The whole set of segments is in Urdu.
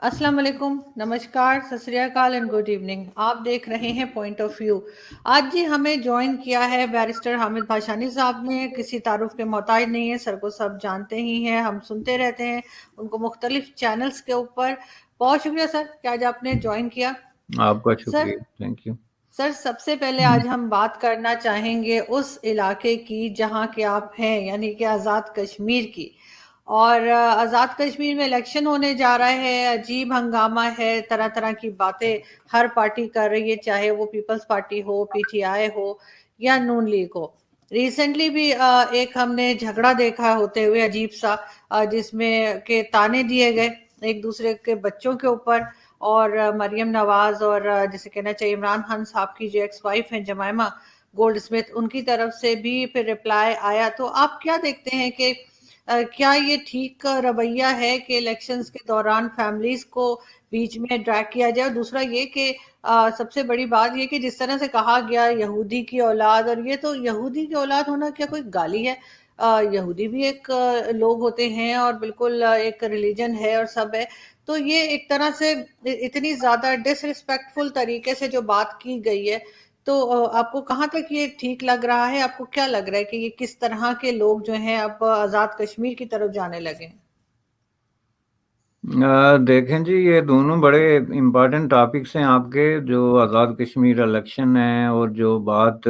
السلام علیکم، نمسکار، ست سری اکال اینڈ گڈ ایوننگ۔ آپ دیکھ رہے ہیں پوائنٹ آف ویو۔ آج جی ہمیں جوائن کیا ہے بیرسٹر حامد بھاشانی صاحب نے، کسی تعارف کے محتاج نہیں ہے، سر کو سب جانتے ہی ہیں، ہم سنتے رہتے ہیں ان کو مختلف چینلز کے اوپر۔ بہت شکریہ سر کہ آج آپ نے جوائن کیا۔ آپ کا سر شکریہ، تھینک یو۔ سر سب سے پہلے آج ہم بات کرنا چاہیں گے اس علاقے کی جہاں کے آپ ہیں، یعنی کہ آزاد کشمیر کی۔ اور آزاد کشمیر میں الیکشن ہونے جا رہا ہے، عجیب ہنگامہ ہے، طرح طرح کی باتیں ہر پارٹی کر رہی ہے، چاہے وہ پیپلز پارٹی ہو، پی ٹی آئی ہو یا نون لیگ ہو۔ ریسنٹلی بھی ایک ہم نے جھگڑا دیکھا ہوتے ہوئے عجیب سا، جس میں کہ تانے دیے گئے ایک دوسرے کے بچوں کے اوپر، اور مریم نواز اور جسے کہنا چاہیے عمران خان صاحب کی جو ایکس وائف ہیں جمائمہ گولڈ اسمتھ، ان کی طرف سے بھی پھر رپلائی آیا۔ تو آپ کیا دیکھتے ہیں کہ کیا یہ ٹھیک رویہ ہے کہ الیکشنز کے دوران فیملیز کو بیچ میں ڈریگ کیا جائے؟ اور دوسرا یہ کہ سب سے بڑی بات یہ کہ جس طرح سے کہا گیا یہودی کی اولاد، اور یہ تو یہودی کی اولاد ہونا کیا کوئی گالی ہے؟ یہودی بھی ایک لوگ ہوتے ہیں اور بالکل ایک ریلیجن ہے اور سب ہے۔ تو یہ ایک طرح سے اتنی زیادہ ڈس ریسپیکٹفل طریقے سے جو بات کی گئی ہے، تو آپ کو کہاں تک یہ ٹھیک لگ رہا ہے؟ آپ کو کیا لگ رہا ہے کہ یہ کس طرح کے لوگ جو ہیں اب آزاد کشمیر کی طرف جانے لگے ہیں؟ دیکھیں جی، یہ دونوں بڑے امپارٹنٹ ٹاپکس ہیں آپ کے، جو آزاد کشمیر الیکشن ہے اور جو بات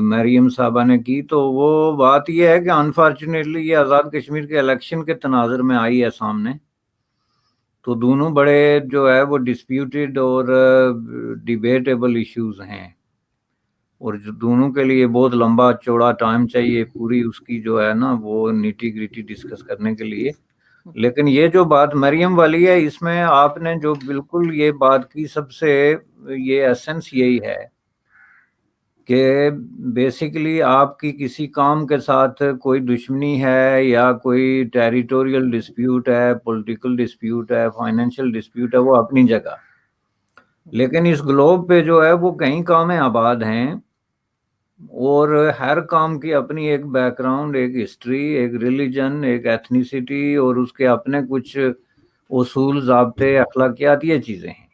مریم صاحبہ نے کی، تو وہ بات یہ ہے کہ انفارچونیٹلی یہ آزاد کشمیر کے الیکشن کے تناظر میں آئی ہے سامنے۔ تو دونوں بڑے جو ہے وہ ڈسپیوٹیڈ اور ڈیبیٹیبل ایشوز ہیں، اور جو دونوں کے لیے بہت لمبا چوڑا ٹائم چاہیے پوری اس کی جو ہے نا وہ نیٹی گریٹی ڈسکس کرنے کے لیے۔ لیکن یہ جو بات مریم والی ہے، اس میں آپ نے جو بالکل یہ بات کی، سب سے یہ ایسنس یہی ہے کہ بیسیکلی آپ کی کسی کام کے ساتھ کوئی دشمنی ہے یا کوئی ٹیریٹوریل ڈسپیوٹ ہے، پولیٹیکل ڈسپیوٹ ہے، فائنینشیل ڈسپیوٹ ہے، وہ اپنی جگہ، لیکن اس گلوب پہ جو ہے وہ کئی کام آباد ہیں، اور ہر کام کی اپنی ایک بیک گراؤنڈ، ایک ہسٹری، ایک ریلیجن، ایک ایتھنیسٹی، اور اس کے اپنے کچھ اصول، ضابطے، اخلاقیات، یہ چیزیں ہیں۔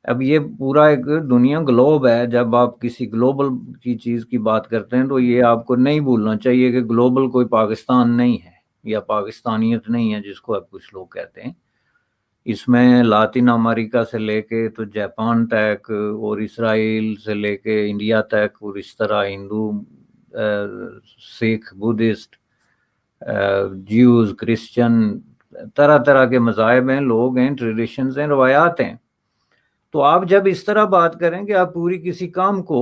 اب یہ پورا ایک دنیا گلوب ہے، جب آپ کسی گلوبل کی چیز کی بات کرتے ہیں تو یہ آپ کو نہیں بھولنا چاہیے کہ گلوبل کوئی پاکستان نہیں ہے یا پاکستانیت نہیں ہے جس کو اب کچھ لوگ کہتے ہیں۔ اس میں لاطین امریکہ سے لے کے تو جاپان تک، اور اسرائیل سے لے کے انڈیا تک، اور اس طرح ہندو، سکھ، بدھسٹ، جیوز، کرسچن، طرح طرح کے مذاہب ہیں، لوگ ہیں، ٹریڈیشنز ہیں، روایات ہیں۔ تو آپ جب اس طرح بات کریں کہ آپ پوری کسی کام کو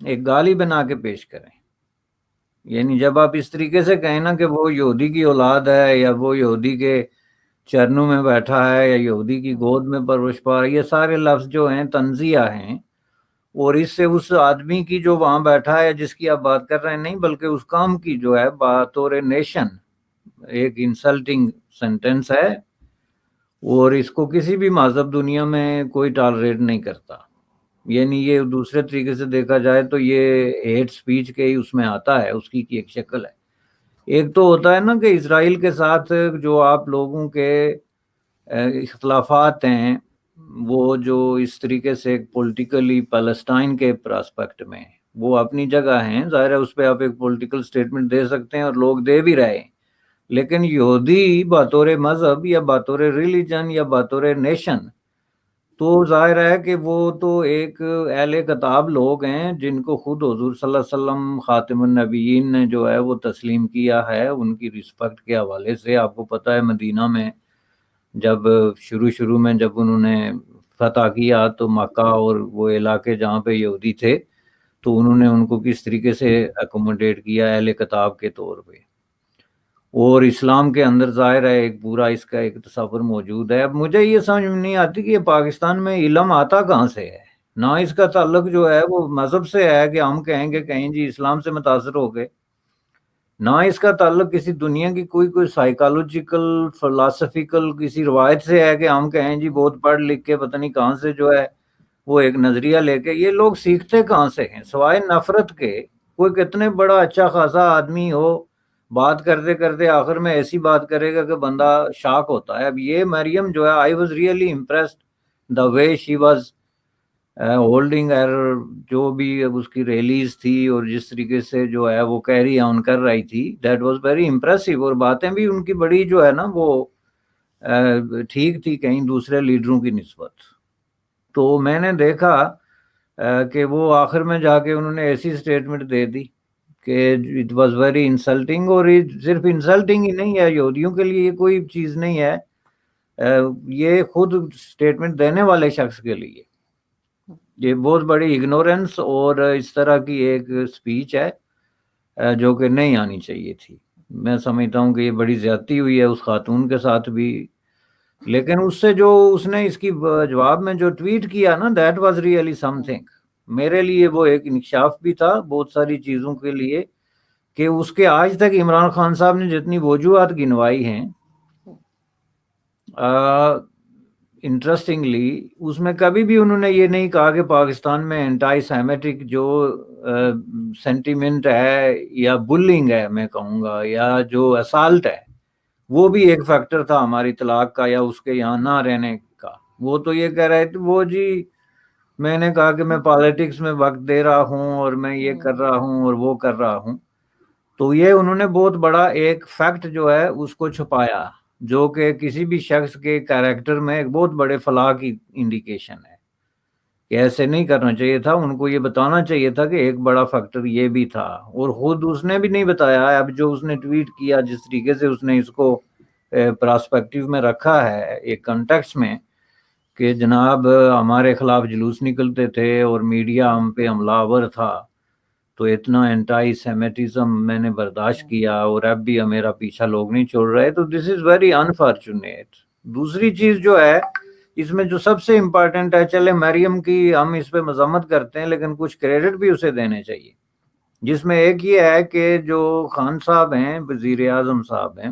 ایک گالی بنا کے پیش کریں، یعنی جب آپ اس طریقے سے کہیں نا کہ وہ یہودی کی اولاد ہے، یا وہ یہودی کے چرنوں میں بیٹھا ہے، یا یہودی کی گود میں پرورش پا رہا ہے، یہ سارے لفظ جو ہیں تنزیہ ہیں، اور اس سے اس آدمی کی جو وہاں بیٹھا ہے جس کی آپ بات کر رہے ہیں نہیں، بلکہ اس کام کی جو ہے بطور نیشن ایک انسلٹنگ سینٹنس ہے، اور اس کو کسی بھی مذہب دنیا میں کوئی ٹالریٹ نہیں کرتا۔ یعنی یہ دوسرے طریقے سے دیکھا جائے تو یہ ہیٹ سپیچ کے ہی اس میں آتا ہے، اس کی ایک شکل ہے۔ ایک تو ہوتا ہے نا کہ اسرائیل کے ساتھ جو آپ لوگوں کے اختلافات ہیں، وہ جو اس طریقے سے پولیٹیکلی پیلسٹائن کے پراسپیکٹ میں وہ اپنی جگہ ہیں، ظاہر ہے اس پہ آپ ایک پولیٹیکل سٹیٹمنٹ دے سکتے ہیں، اور لوگ دے بھی رہے ہیں، لیکن یہودی بطور مذہب یا بطور ریلیجن یا بطور نیشن، تو ظاہر ہے کہ وہ تو ایک اہل کتاب لوگ ہیں جن کو خود حضور صلی اللہ علیہ وسلم خاتم النبیین نے جو ہے وہ تسلیم کیا ہے۔ ان کی رسپیکٹ کے حوالے سے آپ کو پتہ ہے مدینہ میں جب شروع میں جب انہوں نے فتح کیا تو مکہ اور وہ علاقے جہاں پہ یہودی تھے، تو انہوں نے ان کو کس طریقے سے اکوموڈیٹ کیا اہل کتاب کے طور پہ، اور اسلام کے اندر ظاہر ہے ایک پورا اس کا ایک تصور موجود ہے۔ اب مجھے یہ سمجھ میں نہیں آتی کہ یہ پاکستان میں علم آتا کہاں سے ہے؟ نہ اس کا تعلق جو ہے وہ مذہب سے ہے کہ ہم کہیں گے کہیں جی اسلام سے متاثر ہو گئے، نہ اس کا تعلق کسی دنیا کی کوئی سائیکالوجیکل فلسفیکل کسی روایت سے ہے کہ ہم کہیں جی بہت پڑھ لکھ کے پتہ نہیں کہاں سے جو ہے وہ ایک نظریہ لے کے۔ یہ لوگ سیکھتے کہاں سے ہیں سوائے نفرت کے؟ کوئی کتنے بڑا اچھا خاصا آدمی ہو، بات کرتے کرتے آخر میں ایسی بات کرے گا کہ بندہ شاک ہوتا ہے. اب یہ مریم جو ہے, I was really impressed the way she was holding her, جو بھی اس کی ریلیز تھی اور جس طریقے سے جو ہے وہ کیری آن کر رہی تھی, دیٹ واز ویری امپریسو. اور باتیں بھی ان کی بڑی جو ہے نا وہ ٹھیک تھی کہیں دوسرے لیڈروں کی نسبت. تو میں نے دیکھا کہ وہ آخر میں جا کے انہوں نے ایسی اسٹیٹمنٹ دے دی کہ اٹ واز ویری انسلٹنگ. اور صرف انسلٹنگ ہی نہیں ہے, یہودیوں کے لیے یہ کوئی چیز نہیں ہے, یہ خود اسٹیٹمنٹ دینے والے شخص کے لیے یہ بہت بڑی اگنورنس اور اس طرح کی ایک سپیچ ہے جو کہ نہیں آنی چاہیے تھی. میں سمجھتا ہوں کہ یہ بڑی زیادتی ہوئی ہے اس خاتون کے ساتھ بھی. لیکن اس سے جو اس نے اس کی جواب میں جو ٹویٹ کیا نا, that was really some thing. میرے لیے وہ ایک انکشاف بھی تھا بہت ساری چیزوں کے لیے, کہ اس کے آج تک عمران خان صاحب نے جتنی وجوہات گنوائی ہیں, انٹرسٹنگلی اس میں کبھی بھی انہوں نے یہ نہیں کہا کہ پاکستان میں اینٹائی سیمیٹک جو سینٹیمنٹ ہے یا بلنگ ہے میں کہوں گا, یا جو اسالٹ ہے, وہ بھی ایک فیکٹر تھا ہماری طلاق کا یا اس کے یہاں نہ رہنے کا. وہ تو یہ کہہ رہے تھے وہ جی میں نے کہا کہ میں پالیٹکس میں وقت دے رہا ہوں اور میں یہ کر رہا ہوں اور وہ کر رہا ہوں. تو یہ انہوں نے بہت بڑا ایک فیکٹ جو ہے اس کو چھپایا, جو کہ کسی بھی شخص کے کیریکٹر میں ایک بہت بڑے فلاح کی انڈیکیشن ہے کہ ایسے نہیں کرنا چاہیے تھا. ان کو یہ بتانا چاہیے تھا کہ ایک بڑا فیکٹر یہ بھی تھا, اور خود اس نے بھی نہیں بتایا. اب جو اس نے ٹویٹ کیا, جس طریقے سے اس نے اس کو پراسپیکٹیو میں رکھا ہے ایک کنٹیکسٹ میں, کہ جناب ہمارے خلاف جلوس نکلتے تھے اور میڈیا ہم پہ حملہ آور تھا, تو اتنا اینٹائی سیمیٹزم میں نے برداشت کیا اور اب بھی میرا پیچھا لوگ نہیں چھوڑ رہے. تو دس از ویری انفارچونیٹ. دوسری چیز جو ہے اس میں جو سب سے امپورٹنٹ ہے, چلے مریم کی ہم اس پہ مذمت کرتے ہیں لیکن کچھ کریڈٹ بھی اسے دینے چاہیے, جس میں ایک یہ ہے کہ جو خان صاحب ہیں, وزیر اعظم صاحب ہیں,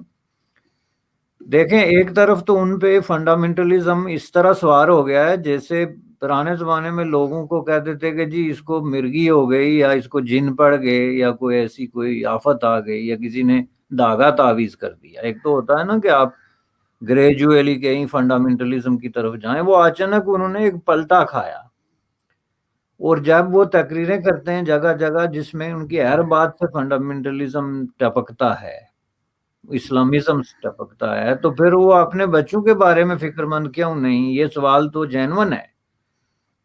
دیکھیں ایک طرف تو ان پہ فنڈامنٹلزم اس طرح سوار ہو گیا ہے جیسے پرانے زمانے میں لوگوں کو کہتے تھے کہ جی اس کو مرگی ہو گئی یا اس کو جن پڑ گئے یا کوئی ایسی کوئی آفت آ گئی یا کسی نے دھاگا تعویذ کر دیا. ایک تو ہوتا ہے نا کہ آپ گریجویلی کہیں فنڈامنٹلزم کی طرف جائیں, وہ اچانک انہوں نے ایک پلٹا کھایا. اور جب وہ تقریریں کرتے ہیں جگہ جگہ جس میں ان کی ہر بات سے فنڈامنٹلزم ٹپکتا ہے, اسلامزم ٹپکتا ہے, تو پھر وہ اپنے بچوں کے بارے میں فکر مند کیوں نہیں؟ یہ سوال تو جینون ہے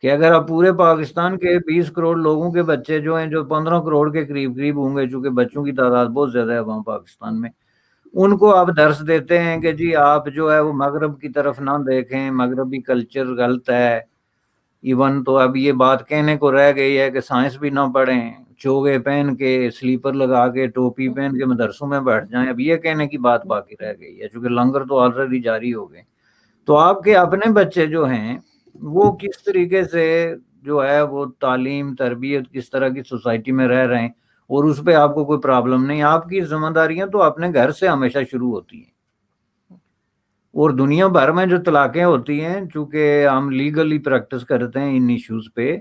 کہ اگر آپ پورے پاکستان کے 20 کروڑ لوگوں کے بچے جو ہیں, جو 15 کروڑ کے قریب قریب ہوں گے, چونکہ بچوں کی تعداد بہت زیادہ ہے وہاں پاکستان میں, ان کو آپ درس دیتے ہیں کہ جی آپ جو ہے وہ مغرب کی طرف نہ دیکھیں, مغربی کلچر غلط ہے. ایون تو اب یہ بات کہنے کو رہ گئی ہے کہ سائنس بھی نہ پڑھیں, چوگے پہن کے, سلیپر لگا کے, ٹوپی پہن کے مدرسوں میں بیٹھ جائیں. اب یہ کہنے کی بات باقی رہ گئی ہے, چونکہ لنگر تو آلریڈی جاری ہو گئے. تو آپ کے اپنے بچے جو ہیں وہ کس طریقے سے جو ہے وہ تعلیم تربیت کس طرح کی سوسائٹی میں رہ رہے ہیں, اور اس پہ آپ کو کوئی پرابلم نہیں. آپ کی ذمہ داریاں تو اپنے گھر سے ہمیشہ شروع ہوتی ہیں. اور دنیا بھر میں جو طلاقیں ہوتی ہیں, چونکہ ہم لیگلی پریکٹس کرتے ہیں ان ایشوز پہ,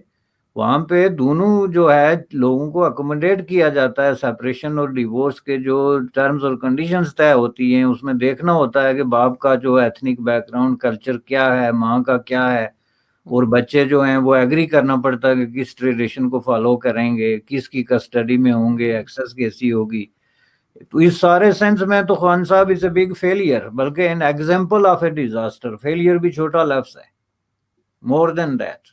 وہاں پہ دونوں جو ہے لوگوں کو اکوموڈیٹ کیا جاتا ہے. سیپریشن اور ڈیورس کے جو ٹرمز اور کنڈیشنز طے ہوتی ہیں, اس میں دیکھنا ہوتا ہے کہ باپ کا جو ایتھنک بیک گراؤنڈ کلچر کیا ہے, ماں کا کیا ہے, اور بچے جو ہیں وہ ایگری کرنا پڑتا ہے کہ کس ٹریڈیشن کو فالو کریں گے, کس کی کسٹڈی میں ہوں گے, ایکسس کیسی ہوگی. تو اس سارے سینس میں تو خان صاحب از اے بگ فیلئر, بلکہ an example of a disaster. Failure بھی چھوٹا لفظ ہے, مور دین دیٹ.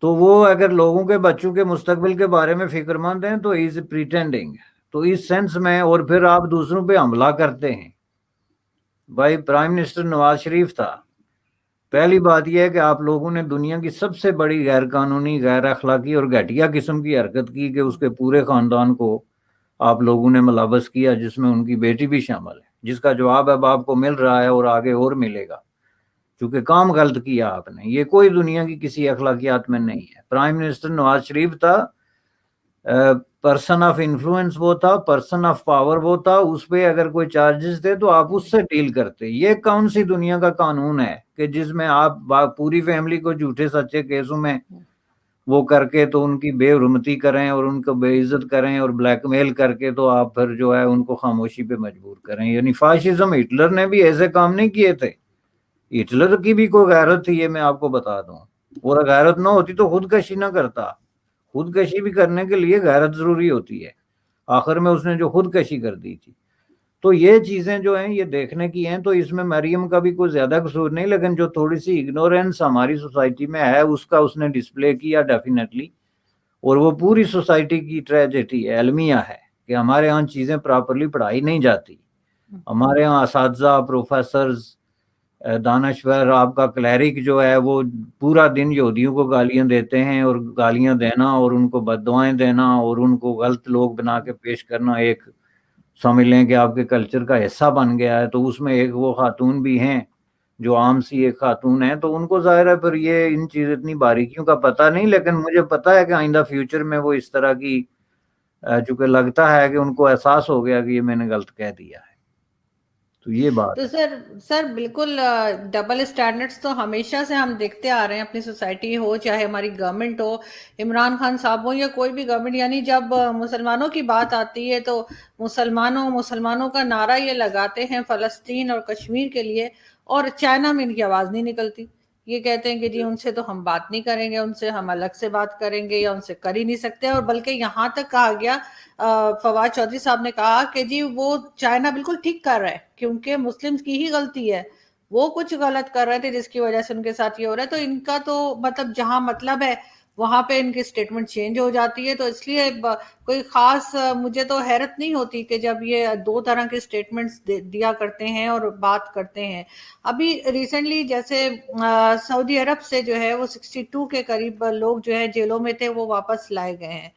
تو وہ اگر لوگوں کے بچوں کے مستقبل کے بارے میں فکر مند ہیں تو از پریٹینڈنگ. تو اس سینس میں, اور پھر آپ دوسروں پہ حملہ کرتے ہیں. بھائی پرائم منسٹر نواز شریف تھا, پہلی بات یہ ہے کہ آپ لوگوں نے دنیا کی سب سے بڑی غیر قانونی, غیر اخلاقی اور گھٹیا قسم کی حرکت کی کہ اس کے پورے خاندان کو آپ لوگوں نے ملوث کیا, جس میں ان کی بیٹی بھی شامل ہے, جس کا جواب اب آپ کو مل رہا ہے اور آگے اور ملے گا, کیونکہ کام غلط کیا آپ نے. یہ کوئی دنیا کی کسی اخلاقیات میں نہیں ہے. پرائم منسٹر نواز شریف تھا, پرسن آف انفلوئنس وہ تھا, پرسن آف پاور وہ تھا, اس پہ اگر کوئی چارجز تھے تو آپ اس سے ڈیل کرتے. یہ کون سی دنیا کا قانون ہے کہ جس میں آپ پوری فیملی کو جھوٹے سچے کیسوں میں وہ کر کے تو ان کی بے حرمتی کریں اور ان کو بے عزت کریں اور بلیک میل کر کے تو آپ پھر جو ہے ان کو خاموشی پہ مجبور کریں. یعنی فاشزم ہٹلر نے بھی ایسے کام نہیں کیے تھے. ہٹلر کی بھی کوئی غیرت تھی، یہ میں آپ کو بتا دوں. اور غیرت نہ ہوتی تو خودکشی نہ کرتا. خودکشی بھی کرنے کے لیے غیرت ضروری ہوتی ہے. آخر میں اس نے جو خودکشی کر دی تھی. تو یہ چیزیں جو ہیں یہ دیکھنے کی ہیں. تو اس میں مریم کا بھی کوئی زیادہ قصور نہیں، لیکن جو تھوڑی سی اگنورینس ہماری سوسائٹی میں ہے اس نے ڈسپلے کیا ڈیفینیٹلی. اور وہ پوری سوسائٹی کی ٹریجڈی ہے، المیہ ہے کہ ہمارے ہاں چیزیں پراپرلی پڑھائی نہیں جاتی. ہمارے ہاں اساتذہ، پروفیسرز، دانشور، آپ کا کلیرک جو ہے وہ پورا دن یہودیوں کو گالیاں دیتے ہیں، اور گالیاں دینا اور ان کو بددعائیں دینا اور ان کو غلط لوگ بنا کے پیش کرنا ایک سمجھ لیں کہ آپ کے کلچر کا حصہ بن گیا ہے. تو اس میں ایک وہ خاتون بھی ہیں جو عام سی ایک خاتون ہے. تو ان کو ظاہر ہے پھر یہ ان چیز اتنی باریکیوں کا پتہ نہیں، لیکن مجھے پتہ ہے کہ آئندہ فیوچر میں وہ اس طرح کی چونکہ لگتا ہے کہ ان کو احساس ہو گیا کہ یہ میں نے غلط کہہ دیا ہے. تو یہ بات تو ہے. سر بالکل ڈبل اسٹینڈرڈس تو ہمیشہ سے ہم دیکھتے آ رہے ہیں. اپنی سوسائٹی ہو، چاہے ہماری گورنمنٹ ہو، عمران خان صاحب ہو یا کوئی بھی گورنمنٹ، یعنی جب مسلمانوں کی بات آتی ہے تو مسلمانوں کا نعرہ یہ لگاتے ہیں فلسطین اور کشمیر کے لیے، اور چائنا میں ان کی آواز نہیں نکلتی. یہ کہتے ہیں کہ جی ان سے تو ہم بات نہیں کریں گے، ان سے ہم الگ سے بات کریں گے یا ان سے کر ہی نہیں سکتے. اور بلکہ یہاں تک کہا گیا، فواد چودھری صاحب نے کہا کہ جی وہ چائنا بالکل ٹھیک کر رہا ہے کیونکہ مسلمز کی ہی غلطی ہے، وہ کچھ غلط کر رہے تھے جس کی وجہ سے ان کے ساتھ یہ ہو رہا ہے. تو ان کا تو مطلب جہاں مطلب ہے وہاں پہ ان کی سٹیٹمنٹ چینج ہو جاتی ہے. تو اس لیے کوئی خاص مجھے تو حیرت نہیں ہوتی کہ جب یہ دو طرح کے سٹیٹمنٹس دیا کرتے ہیں اور بات کرتے ہیں. ابھی ریسنٹلی جیسے سعودی عرب سے جو ہے وہ 62 کے قریب لوگ جو ہے جیلوں میں تھے وہ واپس لائے گئے ہیں،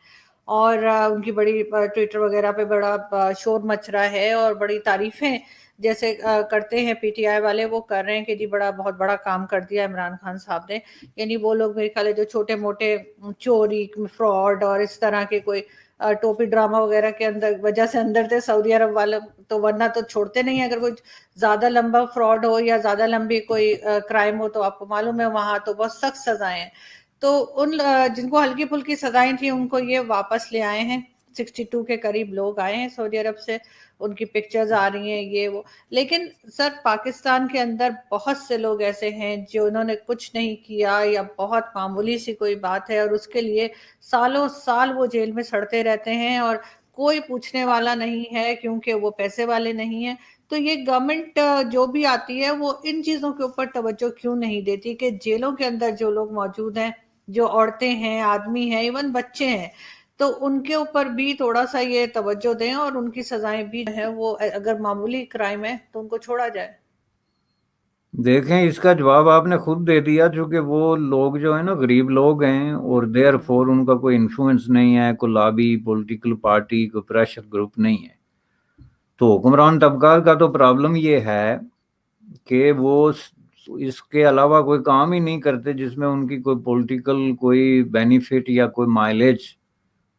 اور ان کی بڑی ٹویٹر وغیرہ پہ بڑا شور مچ رہا ہے اور بڑی تعریفیں جیسے کرتے ہیں پی ٹی آئی والے، وہ کر رہے ہیں کہ جی بہت بڑا کام کر دیا عمران خان صاحب نے. یعنی وہ لوگ میرے خیال ہے جو چھوٹے موٹے چوری، فراڈ اور اس طرح کے کوئی ٹوپی ڈرامہ وغیرہ کے وجہ سے اندر تھے سعودی عرب والے، تو ورنہ تو چھوڑتے نہیں. اگر کوئی زیادہ لمبا فراڈ ہو یا زیادہ لمبی کوئی کرائم ہو تو آپ کو معلوم ہے وہاں تو بہت سخت سزائیں ہیں. تو ان جن کو ہلکی پھلکی سزائیں تھیں ان کو یہ واپس لے آئے ہیں. 62 کے قریب لوگ آئے ہیں سعودی عرب سے، ان کی پکچرز آ رہی ہیں یہ وہ. لیکن سر پاکستان کے اندر بہت سے لوگ ایسے ہیں جو انہوں نے کچھ نہیں کیا یا بہت معمولی سی کوئی بات ہے اور اس کے لیے سالوں سال وہ جیل میں سڑتے رہتے ہیں اور کوئی پوچھنے والا نہیں ہے کیونکہ وہ پیسے والے نہیں ہیں. تو یہ گورنمنٹ جو بھی آتی ہے وہ ان چیزوں کے اوپر توجہ کیوں نہیں دیتی کہ جیلوں کے اندر جو لوگ موجود ہیں، جو عورتیں ہیں، آدمی ہیں، ایون بچے ہیں، تو ان کے اوپر بھی تھوڑا سا یہ توجہ دیں اور ان کی سزائیں بھی ہیں وہ اگر معمولی کرائم ہے تو ان کو چھوڑا جائے. دیکھیں اس کا جواب آپ نے خود دے دیا، چونکہ وہ لوگ جو ہیں نا غریب لوگ ہیں اور دیر فور ان کا کوئی انفلوئنس نہیں ہے، کوئی لابی، پولیٹیکل پارٹی، کوئی پریشر گروپ نہیں ہے. تو حکمران طبقات کا تو پرابلم یہ ہے کہ وہ اس کے علاوہ کوئی کام ہی نہیں کرتے جس میں ان کی کوئی پولیٹیکل کوئی بینیفٹ یا کوئی مائلیج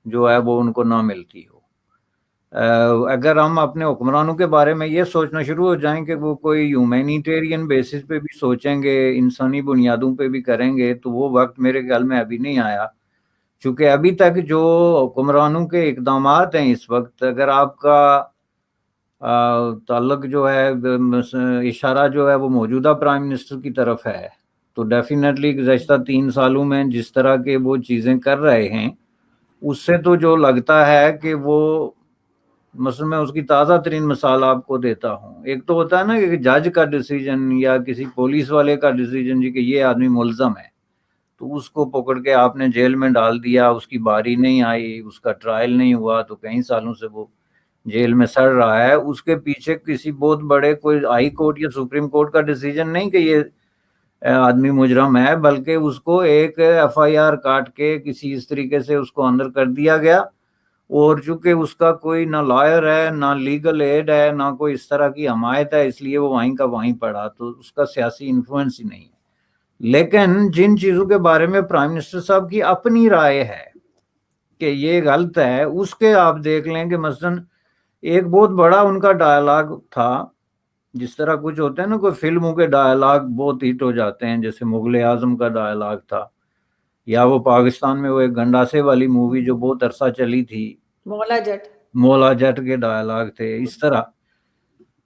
جو ہے وہ ان کو نہ ملتی ہو. اگر ہم اپنے حکمرانوں کے بارے میں یہ سوچنا شروع ہو جائیں کہ وہ کوئی ہیومینیٹیرین بیسس پہ بھی سوچیں گے، انسانی بنیادوں پہ بھی کریں گے، تو وہ وقت میرے خیال میں ابھی نہیں آیا. چونکہ ابھی تک جو حکمرانوں کے اقدامات ہیں اس وقت، اگر آپ کا تعلق جو ہے اشارہ جو ہے وہ موجودہ پرائم منسٹر کی طرف ہے، تو ڈیفینیٹلی گزشتہ 3 سالوں میں جس طرح کے وہ چیزیں کر رہے ہیں اس سے تو جو لگتا ہے کہ وہ، مثلا میں اس کی تازہ ترین مثال آپ کو دیتا ہوں. ایک تو ہوتا ہے نا کہ جج کا ڈیسیجن یا کسی پولیس والے کا ڈیسیجن جی کہ یہ آدمی ملزم ہے، تو اس کو پکڑ کے آپ نے جیل میں ڈال دیا، اس کی باری نہیں آئی، اس کا ٹرائل نہیں ہوا، تو کئی سالوں سے وہ جیل میں سڑ رہا ہے. اس کے پیچھے کسی بہت بڑے کوئی ہائی کورٹ یا سپریم کورٹ کا ڈیسیجن نہیں کہ یہ آدمی مجرم ہے، بلکہ اس کو ایک ایف آئی آر کاٹ کے کسی اس طریقے سے اس کو اندر کر دیا گیا. اور چونکہ اس کا کوئی نہ لائر ہے، نہ لیگل ایڈ ہے، نہ کوئی اس طرح کی حمایت ہے، اس لیے وہ وہیں کا وہیں پڑا، تو اس کا سیاسی انفلوئنس ہی نہیں ہے. لیکن جن چیزوں کے بارے میں پرائم منسٹر صاحب کی اپنی رائے ہے کہ یہ غلط ہے، اس کے آپ دیکھ لیں کہ مثلا ایک بہت بڑا ان کا ڈائلاگ تھا، جس طرح کچھ ہوتے ہیں نا کوئی فلموں کے ڈائلاگ بہت ہٹ ہو جاتے ہیں، جیسے مغل اعظم کا ڈائلاگ تھا یا وہ پاکستان میں وہ ایک گنڈاسے والی مووی جو بہت عرصہ چلی تھی، مولا جٹ، مولا جٹ کے ڈائلاگ تھے اس طرح.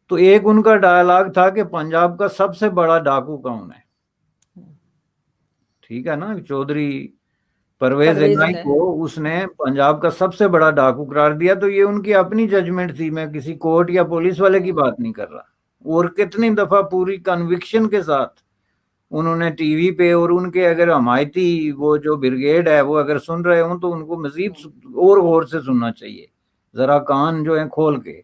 تو ایک ان کا ڈائلاگ تھا کہ پنجاب کا سب سے بڑا ڈاکو کون ہے. ٹھیک ہے نا، چودھری پرویز الہی کو اس نے پنجاب کا سب سے بڑا ڈاکو قرار دیا. تو یہ ان کی اپنی ججمنٹ تھی، میں کسی کورٹ یا پولیس والے کی بات نہیں کر رہا. اور کتنی دفعہ پوری کنوکشن کے ساتھ انہوں نے ٹی وی پہ، اور ان کے اگر حمایتی وہ جو بریگیڈ ہے وہ اگر سن رہے ہوں تو ان کو مزید اور غور سے سننا چاہیے، ذرا کان جو ہیں کھول کے،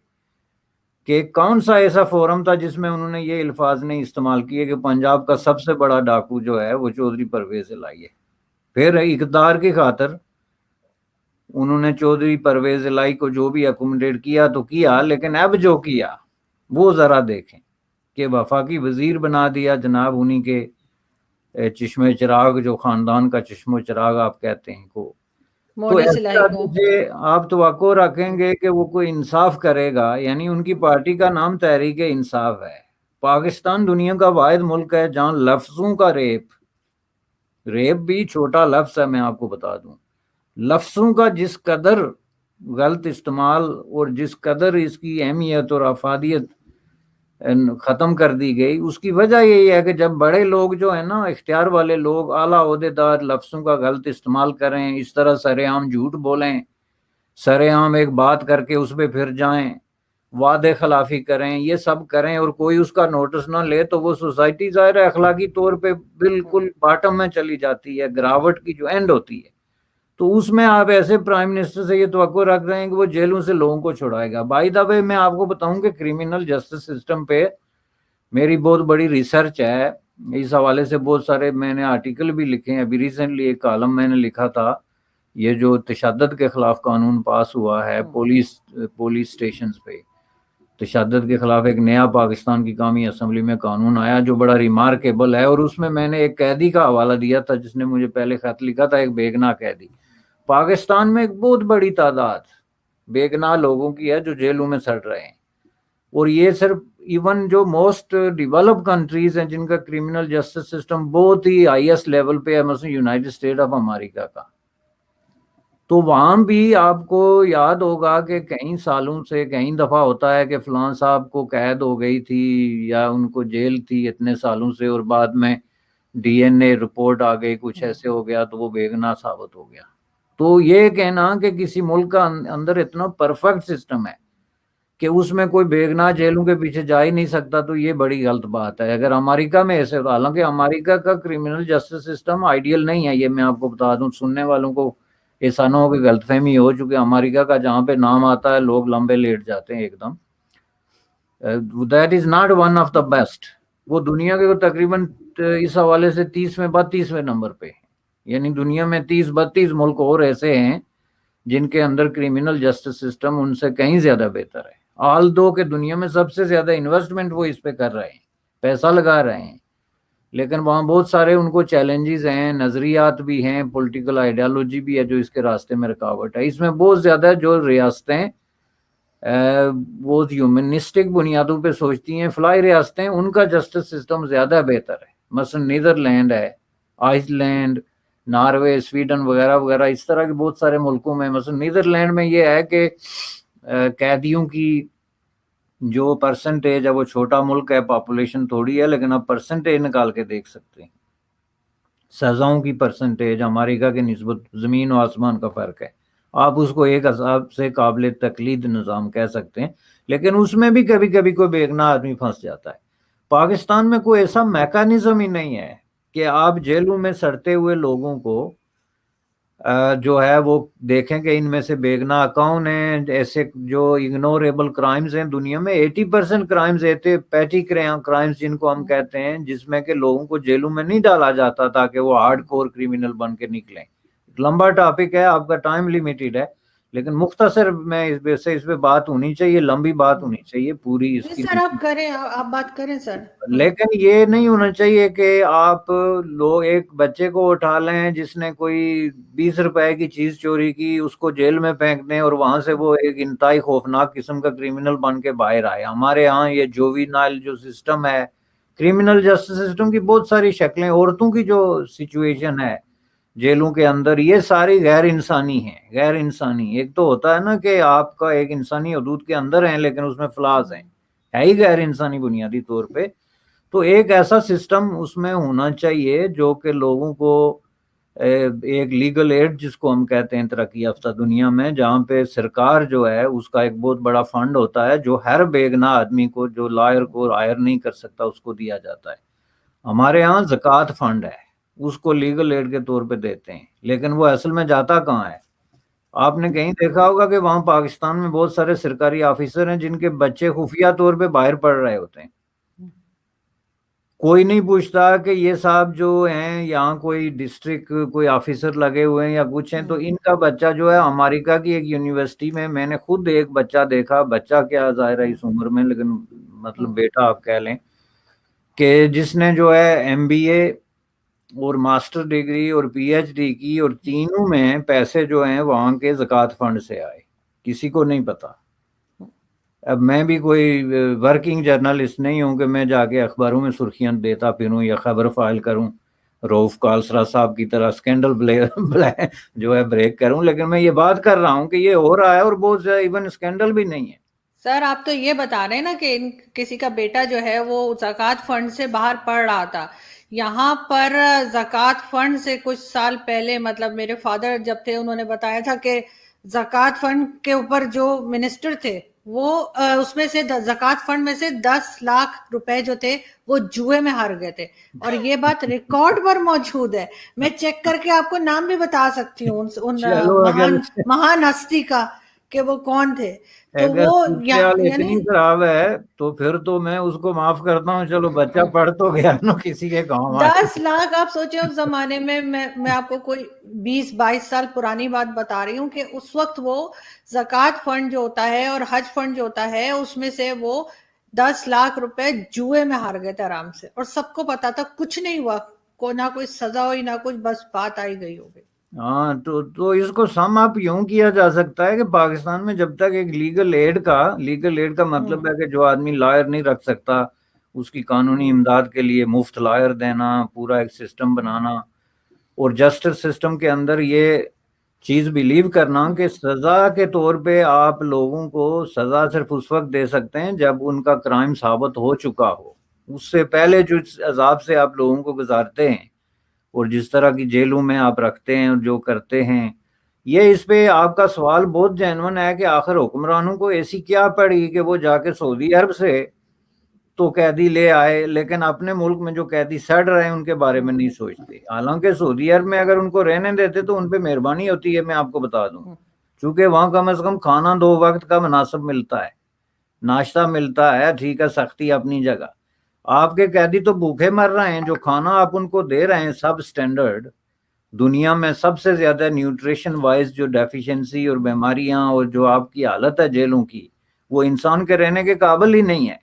کہ کون سا ایسا فورم تھا جس میں انہوں نے یہ الفاظ نہیں استعمال کیے کہ پنجاب کا سب سے بڑا ڈاکو جو ہے وہ چودھری پرویز الہی ہے. پھر اقتدار کی خاطر انہوں نے چودھری پرویز الہی کو جو بھی اکوموڈیٹ کیا تو کیا، لیکن اب جو کیا وہ ذرا دیکھیں کہ وفاقی وزیر بنا دیا جناب انہی کے چشم چراغ، جو خاندان کا چشم و چراغ آپ کہتے ہیں کو. تو ایسے آدمی سے آپ توقع رکھیں گے کہ وہ کوئی انصاف کرے گا؟ یعنی ان کی پارٹی کا نام تحریک انصاف ہے. پاکستان دنیا کا واحد ملک ہے جہاں لفظوں کا ریپ بھی چھوٹا لفظ ہے، میں آپ کو بتا دوں. لفظوں کا جس قدر غلط استعمال اور جس قدر اس کی اہمیت اور افادیت ختم کر دی گئی، اس کی وجہ یہی ہے کہ جب بڑے لوگ جو ہیں نا، اختیار والے لوگ، اعلیٰ عہدیدار لفظوں کا غلط استعمال کریں، اس طرح سر عام جھوٹ بولیں، سر عام ایک بات کر کے اس پہ پھر جائیں، وعدے خلافی کریں، یہ سب کریں، اور کوئی اس کا نوٹس نہ لے، تو وہ سوسائٹی ظاہر ہے اخلاقی طور پہ بالکل باٹم میں چلی جاتی ہے، گراوٹ کی جو اینڈ ہوتی ہے. تو اس میں آپ ایسے پرائم منسٹر سے یہ توقع رکھ رہے ہیں کہ وہ جیلوں سے لوگوں کو چھڑائے گا. بائی دا وے میں آپ کو بتاؤں کہ کرمنل جسٹس سسٹم پہ میری بہت بڑی ریسرچ ہے. اس حوالے سے بہت سارے میں نے آرٹیکل بھی لکھے ہیں. ابھی ریسنٹلی ایک کالم میں نے لکھا تھا، یہ جو تشدد کے خلاف قانون پاس ہوا ہے پولیس اسٹیشنز پہ، تشدد کے خلاف ایک نیا پاکستان کی قومی اسمبلی میں قانون آیا جو بڑا ریمارکیبل ہے. اور اس میں نے ایک قیدی کا حوالہ دیا تھا جس نے مجھے پہلے خط لکھا تھا، ایک بے گناہ قیدی. پاکستان میں ایک بہت بڑی تعداد بے گناہ لوگوں کی ہے جو جیلوں میں سڑ رہے ہیں. اور یہ صرف ایون جو موسٹ ڈیولپ کنٹریز ہیں جن کا کرمنل جسٹس سسٹم بہت ہی ہائیسٹ لیول پہ ہے، مثلا یونائٹڈ اسٹیٹ آف امریکہ کا، تو وہاں بھی آپ کو یاد ہوگا کہ کئی سالوں سے کئی دفعہ ہوتا ہے کہ فلان صاحب کو قید ہو گئی تھی یا ان کو جیل تھی اتنے سالوں سے، اور بعد میں ڈی این اے رپورٹ آ گئی، کچھ ایسے ہو گیا تو وہ بے گناہ ثابت ہو گیا. تو یہ کہنا کہ کسی ملک کا اندر اتنا پرفیکٹ سسٹم ہے کہ اس میں کوئی بے گناہ جیلوں کے پیچھے جا ہی نہیں سکتا، تو یہ بڑی غلط بات ہے. اگر امریکہ میں ایسے، حالانکہ امریکہ کا کرمنل جسٹس سسٹم آئیڈیل نہیں ہے، یہ میں آپ کو بتا دوں، سننے والوں کو ایسا نہ ہو کہ غلط فہمی ہو، چونکہ امریکہ کا جہاں پہ نام آتا ہے لوگ لمبے لیٹ جاتے ہیں ایک دم. That is not one of the best. وہ دنیا کے تقریباً اس حوالے سے 30ویں نمبر پہ، یعنی دنیا میں 30-32 ملک اور ایسے ہیں جن کے اندر کرمنل جسٹس سسٹم ان سے کہیں زیادہ بہتر ہے. آل دو کہ دنیا میں سب سے زیادہ انویسٹمنٹ وہ اس پہ کر رہے ہیں، پیسہ لگا رہے ہیں، لیکن وہاں بہت سارے ان کو چیلنجز ہیں، نظریات بھی ہیں، پولیٹیکل آئیڈیالوجی بھی ہے جو اس کے راستے میں رکاوٹ ہے. اس میں بہت زیادہ جو ریاستیں وہ ہیومنسٹک بنیادوں پہ سوچتی ہیں، فلائی ریاستیں، ان کا جسٹس سسٹم زیادہ بہتر ہے. مثلا نیدرلینڈ ہے، آئس لینڈ، ناروے، سویڈن وغیرہ وغیرہ، اس طرح کے بہت سارے ملکوں میں. مثلا نیدرلینڈ میں یہ ہے کہ قیدیوں کی جو پرسنٹیج ہے، وہ چھوٹا ملک ہے، پاپولیشن تھوڑی ہے، لیکن آپ پرسنٹیج نکال کے دیکھ سکتے ہیں. سزاؤں کی پرسنٹیج امریکہ کے نسبت زمین و آسمان کا فرق ہے. آپ اس کو ایک حساب سے قابل تقلید نظام کہہ سکتے ہیں، لیکن اس میں بھی کبھی کبھی کوئی بے گناہ آدمی پھنس جاتا ہے. پاکستان میں کوئی ایسا میکانزم ہی نہیں ہے کہ آپ جیلوں میں سڑتے ہوئے لوگوں کو جو ہے وہ دیکھیں کہ ان میں سے بے گناہ کون ہیں. ایسے جو اگنوریبل کرائمز ہیں دنیا میں 80% کرائمز ایسے پیٹی کرائمز جن کو ہم کہتے ہیں، جس میں کہ لوگوں کو جیلوں میں نہیں ڈالا جاتا تاکہ وہ ہارڈ کور کرمنل بن کے نکلیں. لمبا ٹاپک ہے، آپ کا ٹائم لیمیٹڈ ہے، لیکن مختصر میں اس پہ بات ہونی چاہیے، لمبی بات ہونی چاہیے پوری اس کی. سر آپ کریں، آپ بات کریں سر. لیکن یہ نہیں ہونا چاہیے کہ آپ لوگ ایک بچے کو اٹھا لیں جس نے کوئی 20 روپے کی چیز چوری کی، اس کو جیل میں پھینک دیں اور وہاں سے وہ ایک انتہائی خوفناک قسم کا کرمنل بن کے باہر آئے. ہمارے ہاں یہ جووینائل جو سسٹم ہے، کرمنل جسٹس سسٹم کی بہت ساری شکلیں، عورتوں کی جو سچویشن ہے جیلوں کے اندر، یہ ساری غیر انسانی ہیں، غیر انسانی۔ ایک تو ہوتا ہے نا کہ آپ کا ایک انسانی حدود کے اندر ہیں لیکن اس میں فلاز ہیں، ہے ہی غیر انسانی بنیادی طور پہ۔ تو ایک ایسا سسٹم اس میں ہونا چاہیے جو کہ لوگوں کو ایک لیگل ایڈ جس کو ہم کہتے ہیں ترقی یافتہ دنیا میں، جہاں پہ سرکار جو ہے اس کا ایک بہت بڑا فنڈ ہوتا ہے جو ہر بے گناہ آدمی کو، جو لائر کو ہائر نہیں کر سکتا، اس کو دیا جاتا ہے۔ ہمارے ہاں زکوٰۃ فنڈ ہے، اس کو لیگل ایڈ کے طور پہ دیتے ہیں، لیکن وہ اصل میں جاتا کہاں ہے؟ آپ نے کہیں دیکھا ہوگا کہ وہاں پاکستان میں بہت سارے سرکاری آفیسر ہیں جن کے بچے خفیہ طور پہ باہر پڑھ رہے ہوتے ہیں، کوئی نہیں پوچھتا کہ یہ صاحب جو ہیں یہاں کوئی ڈسٹرکٹ کوئی آفیسر لگے ہوئے ہیں یا کچھ ہیں، تو ان کا بچہ جو ہے امریکہ کی ایک یونیورسٹی میں نے خود ایک بچہ دیکھا، بچہ کیا ظاہر ہے اس عمر میں، لیکن مطلب بیٹا آپ کہہ لیں، کہ جس نے جو ہے ایم بی اے اور ماسٹر ڈگری اور پی ایچ ڈی کی، اور تینوں میں پیسے جو ہیں وہاں کے زکوٰۃ فنڈ سے آئے، کسی کو نہیں پتا۔ اب میں بھی کوئی ورکنگ جرنلسٹ نہیں ہوں کہ میں جا کے اخباروں میں سرخیاں دیتا پھروں یا خبر فائل کروں روف کالسرا صاحب کی طرح اسکینڈل جو ہے بریک کروں، لیکن میں یہ بات کر رہا ہوں کہ یہ ہو رہا ہے، اور بہت زیادہ ایون اسکینڈل بھی نہیں ہے۔ سر آپ تو یہ بتا رہے ہیں نا کہ کسی کا بیٹا جو ہے وہ زکوٰۃ فنڈ سے باہر پڑھ رہا تھا۔ یہاں پر زکوٰۃ فنڈ سے کچھ سال پہلے، مطلب میرے فادر جب تھے، انہوں نے بتایا تھا کہ زکوٰۃ فنڈ کے اوپر جو منسٹر تھے وہ اس میں سے زکوٰۃ فنڈ میں سے 10 لاکھ روپے جو تھے وہ جوئے میں ہار گئے تھے، اور یہ بات ریکارڈ پر موجود ہے۔ میں چیک کر کے آپ کو نام بھی بتا سکتی ہوں ان چلو مہان ہستی کا کہ وہ کون تھے۔ تو اگر وہ صورتحال یعنی اتنی خراب ہے تو پھر تو میں اس کو معاف کرتا ہوں، چلو بچہ پڑھ تو گیا نا کسی کے کام آئے۔ 10 لاکھ آپ سوچیں اس زمانے میں آپ کو کوئی 20-22 سال پرانی بات بتا رہی ہوں کہ اس وقت وہ زکوٰۃ فنڈ جو ہوتا ہے اور حج فنڈ جو ہوتا ہے اس میں سے وہ 10 لاکھ روپے جوئے میں ہار گئے تھے آرام سے، اور سب کو پتا تھا، کچھ نہیں ہوا، نہ کوئی سزا ہوئی نہ کچھ، بس بات آئی گئی ہو گئی۔ ہاں تو اس کو سم اپ یوں کیا جا سکتا ہے کہ پاکستان میں جب تک ایک لیگل ایڈ کا مطلب ہے کہ جو آدمی لائر نہیں رکھ سکتا اس کی قانونی امداد کے لیے مفت لائر دینا، پورا ایک سسٹم بنانا، اور جسٹس سسٹم کے اندر یہ چیز بلیو کرنا کہ سزا کے طور پہ آپ لوگوں کو سزا صرف اس وقت دے سکتے ہیں جب ان کا کرائم ثابت ہو چکا ہو، اس سے پہلے جو عذاب سے آپ لوگوں کو گزارتے ہیں اور جس طرح کی جیلوں میں آپ رکھتے ہیں اور جو کرتے ہیں، یہ اس پہ آپ کا سوال بہت جینون ہے کہ آخر حکمرانوں کو ایسی کیا پڑی کہ وہ جا کے سعودی عرب سے تو قیدی لے آئے، لیکن اپنے ملک میں جو قیدی سڑ رہے ہیں ان کے بارے میں نہیں سوچتے۔ حالانکہ سعودی عرب میں اگر ان کو رہنے دیتے تو ان پہ مہربانی ہوتی ہے، میں آپ کو بتا دوں، چونکہ وہاں کم از کم کھانا 2 وقت کا مناسب ملتا ہے، ناشتہ ملتا ہے، ٹھیک ہے سختی اپنی جگہ۔ آپ کے قیدی تو بھوکے مر رہے ہیں، جو کھانا آپ ان کو دے رہے ہیں سب سٹینڈرڈ، دنیا میں سب سے زیادہ نیوٹریشن وائز جو ڈیفیشنسی اور بیماریاں اور جو آپ کی حالت ہے جیلوں کی، وہ انسان کے رہنے کے قابل ہی نہیں ہے۔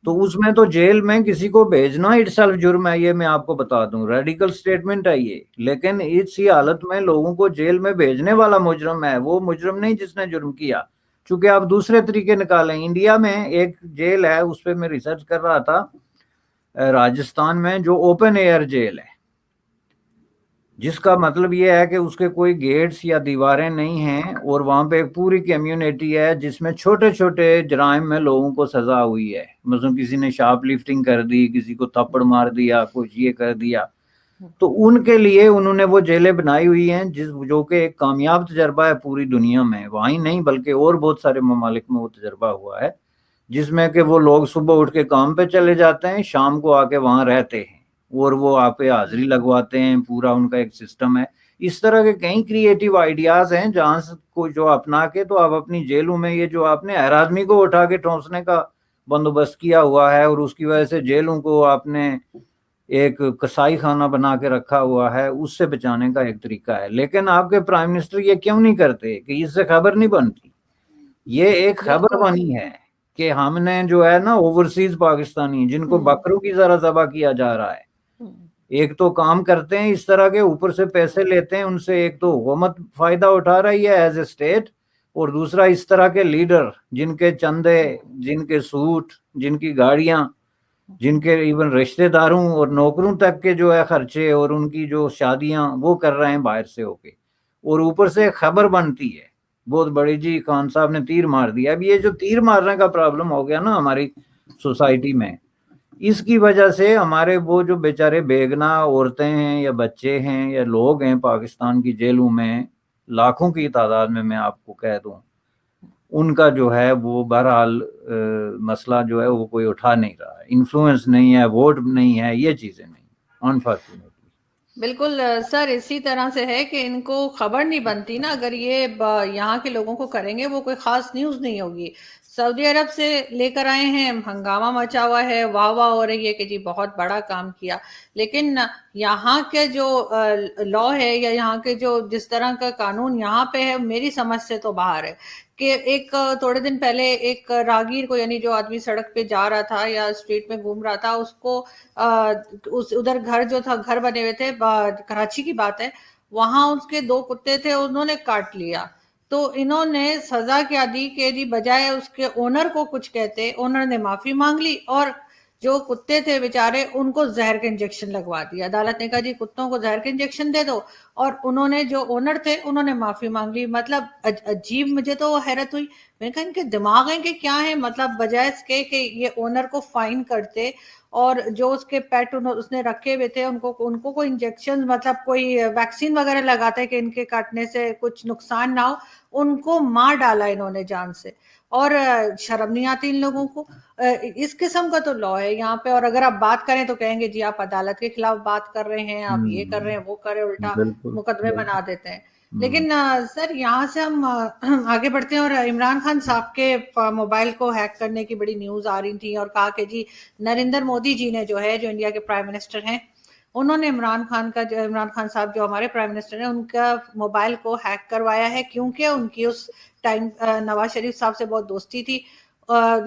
تو اس میں تو جیل میں کسی کو بھیجنا اٹ سیلف جرم ہے، یہ میں آپ کو بتا دوں، ریڈیکل سٹیٹمنٹ ہے یہ، لیکن اسی حالت میں لوگوں کو جیل میں بھیجنے والا مجرم ہے، وہ مجرم نہیں جس نے جرم کیا، چونکہ آپ دوسرے طریقے نکالیں۔ انڈیا میں ایک جیل ہے، اس پہ میں ریسرچ کر رہا تھا، راجستھان میں، جو اوپن ایئر جیل ہے، جس کا مطلب یہ ہے کہ اس کے کوئی گیٹس یا دیواریں نہیں ہیں، اور وہاں پہ ایک پوری کمیونٹی ہے جس میں چھوٹے چھوٹے جرائم میں لوگوں کو سزا ہوئی ہے، مثلا کسی نے شاپ لفٹنگ کر دی، کسی کو تھپڑ مار دیا، کچھ یہ کر دیا، تو ان کے لیے انہوں نے وہ جیلیں بنائی ہوئی ہیں جو کہ ایک کامیاب تجربہ ہے پوری دنیا میں، وہاں ہی نہیں بلکہ اور بہت سارے ممالک میں وہ تجربہ ہوا ہے، جس میں کہ وہ لوگ صبح اٹھ کے کام پہ چلے جاتے ہیں، شام کو آ کے وہاں رہتے ہیں، اور وہ آپ پہ حاضری لگواتے ہیں، پورا ان کا ایک سسٹم ہے۔ اس طرح کے کئی کریٹیو آئیڈیاز ہیں جہاں کو جو اپنا کے تو آپ اپنی جیلوں میں، یہ جو آپ نے ہر آدمی کو اٹھا کے ٹھونسنے کا بندوبست کیا ہوا ہے اور اس کی وجہ سے جیلوں کو آپ نے ایک کسائی خانہ بنا کے رکھا ہوا ہے، اس سے بچانے کا ایک طریقہ ہے۔ لیکن آپ کے پرائم منسٹر یہ کیوں نہیں کرتے کہ اس سے خبر نہیں بنتی؟ یہ ایک خبر بنی ہے کہ ہم نے جو ہے نا اوورسیز پاکستانی جن کو بکروں کی ذرا ذبح کیا جا رہا ہے، ایک تو کام کرتے ہیں اس طرح کے، اوپر سے پیسے لیتے ہیں ان سے، ایک تو حکومت فائدہ اٹھا رہی ہے ایز اے اسٹیٹ، اور دوسرا اس طرح کے لیڈر جن کے چندے، جن کے سوٹ، جن کی گاڑیاں، جن کے ایون رشتے داروں اور نوکروں تک کے جو ہے خرچے اور ان کی جو شادیاں وہ کر رہے ہیں باہر سے ہو کے، اور اوپر سے خبر بنتی ہے بہت بڑی، جی خان صاحب نے تیر مار دیا۔ اب یہ جو تیر مارنے کا پرابلم ہو گیا نا ہماری سوسائٹی میں، اس کی وجہ سے ہمارے وہ جو بیچارے بےگنا عورتیں ہیں یا بچے ہیں یا لوگ ہیں پاکستان کی جیلوں میں، لاکھوں کی تعداد میں آپ کو کہہ دوں، ان کا جو ہے وہ بہرحال مسئلہ جو ہے وہ کوئی اٹھا نہیں رہا ہے، انفلوئنس نہیں ہے، ووٹ نہیں ہے، یہ چیزیں نہیں، انفارچونیٹلی۔ بالکل سر، اسی طرح سے ہے کہ ان کو خبر نہیں بنتی نا، اگر یہ یہاں کے لوگوں کو کریں گے وہ کوئی خاص نیوز نہیں ہوگی۔ سعودی عرب سے لے کر آئے ہیں، ہنگامہ مچا ہوا ہے، واہ واہ ہو رہی ہے کہ جی بہت بڑا کام کیا، لیکن یہاں کے جو لا ہے یا یہاں کے جو جس طرح کا قانون یہاں پہ ہے، میری سمجھ سے تو باہر ہے۔ کہ ایک تھوڑے دن پہلے ایک راگیر کو، یعنی جو آدمی سڑک پہ جا رہا تھا یا اسٹریٹ میں گھوم رہا تھا، اس کو ادھر گھر جو تھا، گھر بنے ہوئے تھے، کراچی کی بات ہے، وہاں اس کے 2 کتے تھے، انہوں نے کاٹ لیا۔ تو انہوں نے سزا کیا دی کہ جی بجائے اس کے اونر کو کچھ کہتے، اونر نے معافی مانگ لی اور جو کتے تھے بیچارے ان کو زہر کا انجیکشن لگوا دیا۔ عدالت نے کہا جی کتوں کو زہر کا انجیکشن دے دو، اور انہوں نے جو اونر تھے انہوں نے معافی مانگ لی۔ مطلب عجیب، مجھے تو حیرت ہوئی، میں نے کہا ان کے دماغ ہیں کہ کیا ہے؟ مطلب بجائے اس کے کہ یہ اونر کو فائن کرتے، اور جو اس کے پیٹ اس نے رکھے ہوئے تھے ان کو کوئی انجیکشن، مطلب کوئی ویکسین وغیرہ لگاتے کہ ان کے کاٹنے سے کچھ نقصان نہ ہو، ان کو مار ڈالا انہوں نے جان سے۔ اور شرم نہیں آتی ان لوگوں کو؟ اس قسم کا تو لا ہے یہاں پہ، اور اگر آپ بات کریں تو کہیں گے جی آپ عدالت کے خلاف بات کر رہے ہیں، آپ یہ کر رہے ہیں، وہ کر رہے ہیں، الٹا بالکل مقدمے بنا دیتے ہیں۔ ہوں، لیکن سر یہاں سے ہم آگے بڑھتے ہیں، اور عمران خان صاحب کے موبائل کو ہیک کرنے کی بڑی نیوز آ رہی تھی، اور کہا کہ جی نریندر مودی جی نے جو ہے، جو انڈیا کے پرائم منسٹر ہیں، انہوں نے عمران خان صاحب جو ہمارے پرائم منسٹر ہیں، ان کا موبائل کو ہیک کروایا ہے، کیونکہ ان کی اس ٹائم نواز شریف صاحب سے بہت دوستی تھی۔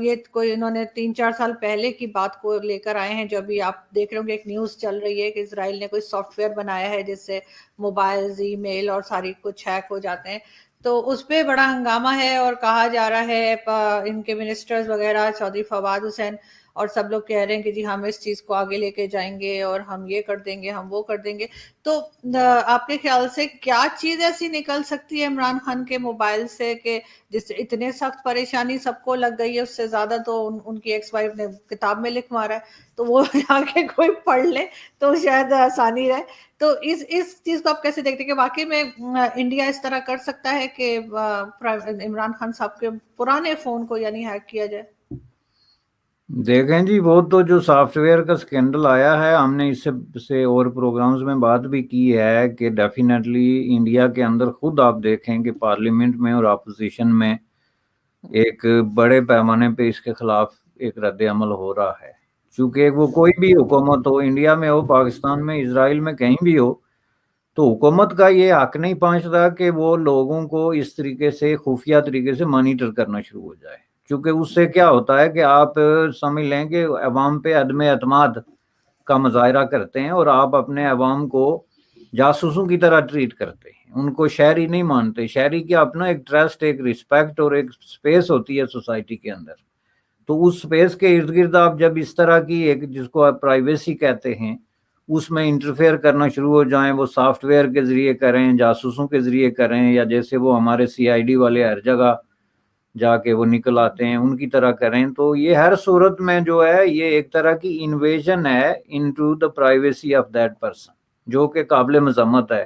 یہ کوئی انہوں نے 3-4 سال پہلے کی بات کو لے کر آئے ہیں، جو ابھی آپ دیکھ رہے ہوں گے ایک نیوز چل رہی ہے کہ اسرائیل نے کوئی سافٹ ویئر بنایا ہے جس سے موبائلز، ای میل اور ساری کچھ ہیک ہو جاتے ہیں۔ تو اس پہ بڑا ہنگامہ ہے، اور کہا جا رہا ہے ان کے منسٹرز وغیرہ، چودھری فواد حسین اور سب لوگ کہہ رہے ہیں کہ جی ہم اس چیز کو آگے لے کے جائیں گے، اور ہم یہ کر دیں گے، ہم وہ کر دیں گے۔ تو آپ کے خیال سے کیا چیز ایسی نکل سکتی ہے عمران خان کے موبائل سے کہ جس سے اتنے سخت پریشانی سب کو لگ گئی ہے؟ اس سے زیادہ تو ان کی ایکس وائف نے کتاب میں لکھ مارا ہے، تو وہ جا کے کوئی پڑھ لے تو شاید آسانی رہے۔ تو اس چیز کو آپ کیسے دیکھتے ہیں کہ واقعی میں انڈیا اس طرح کر سکتا ہے کہ عمران خان صاحب کے پرانے فون کو یعنی ہیک کیا جائے؟ دیکھیں جی، وہ تو جو سافٹ ویئر کا سکینڈل آیا ہے، ہم نے اس سے اور پروگرامز میں بات بھی کی ہے کہ ڈیفینیٹلی انڈیا کے اندر خود آپ دیکھیں کہ پارلیمنٹ میں اور اپوزیشن میں ایک بڑے پیمانے پہ اس کے خلاف ایک رد عمل ہو رہا ہے، چونکہ وہ کوئی بھی حکومت ہو، انڈیا میں ہو، پاکستان میں، اسرائیل میں، کہیں بھی ہو، تو حکومت کا یہ حق نہیں پہنچتا کہ وہ لوگوں کو اس طریقے سے خفیہ طریقے سے مانیٹر کرنا شروع ہو جائے، کیونکہ اس سے کیا ہوتا ہے کہ آپ سمجھ لیں کہ عوام پہ عدم اعتماد کا مظاہرہ کرتے ہیں، اور آپ اپنے عوام کو جاسوسوں کی طرح ٹریٹ کرتے ہیں، ان کو شہری نہیں مانتے۔ شہری کی اپنا ایک ٹرسٹ، ایک رسپیکٹ اور ایک سپیس ہوتی ہے سوسائٹی کے اندر، تو اس سپیس کے ارد گرد آپ جب اس طرح کی ایک، جس کو آپ پرائیویسی کہتے ہیں، اس میں انٹرفیئر کرنا شروع ہو جائیں، وہ سافٹ ویئر کے ذریعے کریں، جاسوسوں کے ذریعے کریں، یا جیسے وہ ہمارے سی آئی ڈی والے ہر جگہ جا کے وہ نکل آتے ہیں ان کی طرح کریں، تو یہ ہر صورت میں جو ہے یہ ایک طرح کی انویژن ہے into the privacy of that person, جو کہ قابل مذمت ہے۔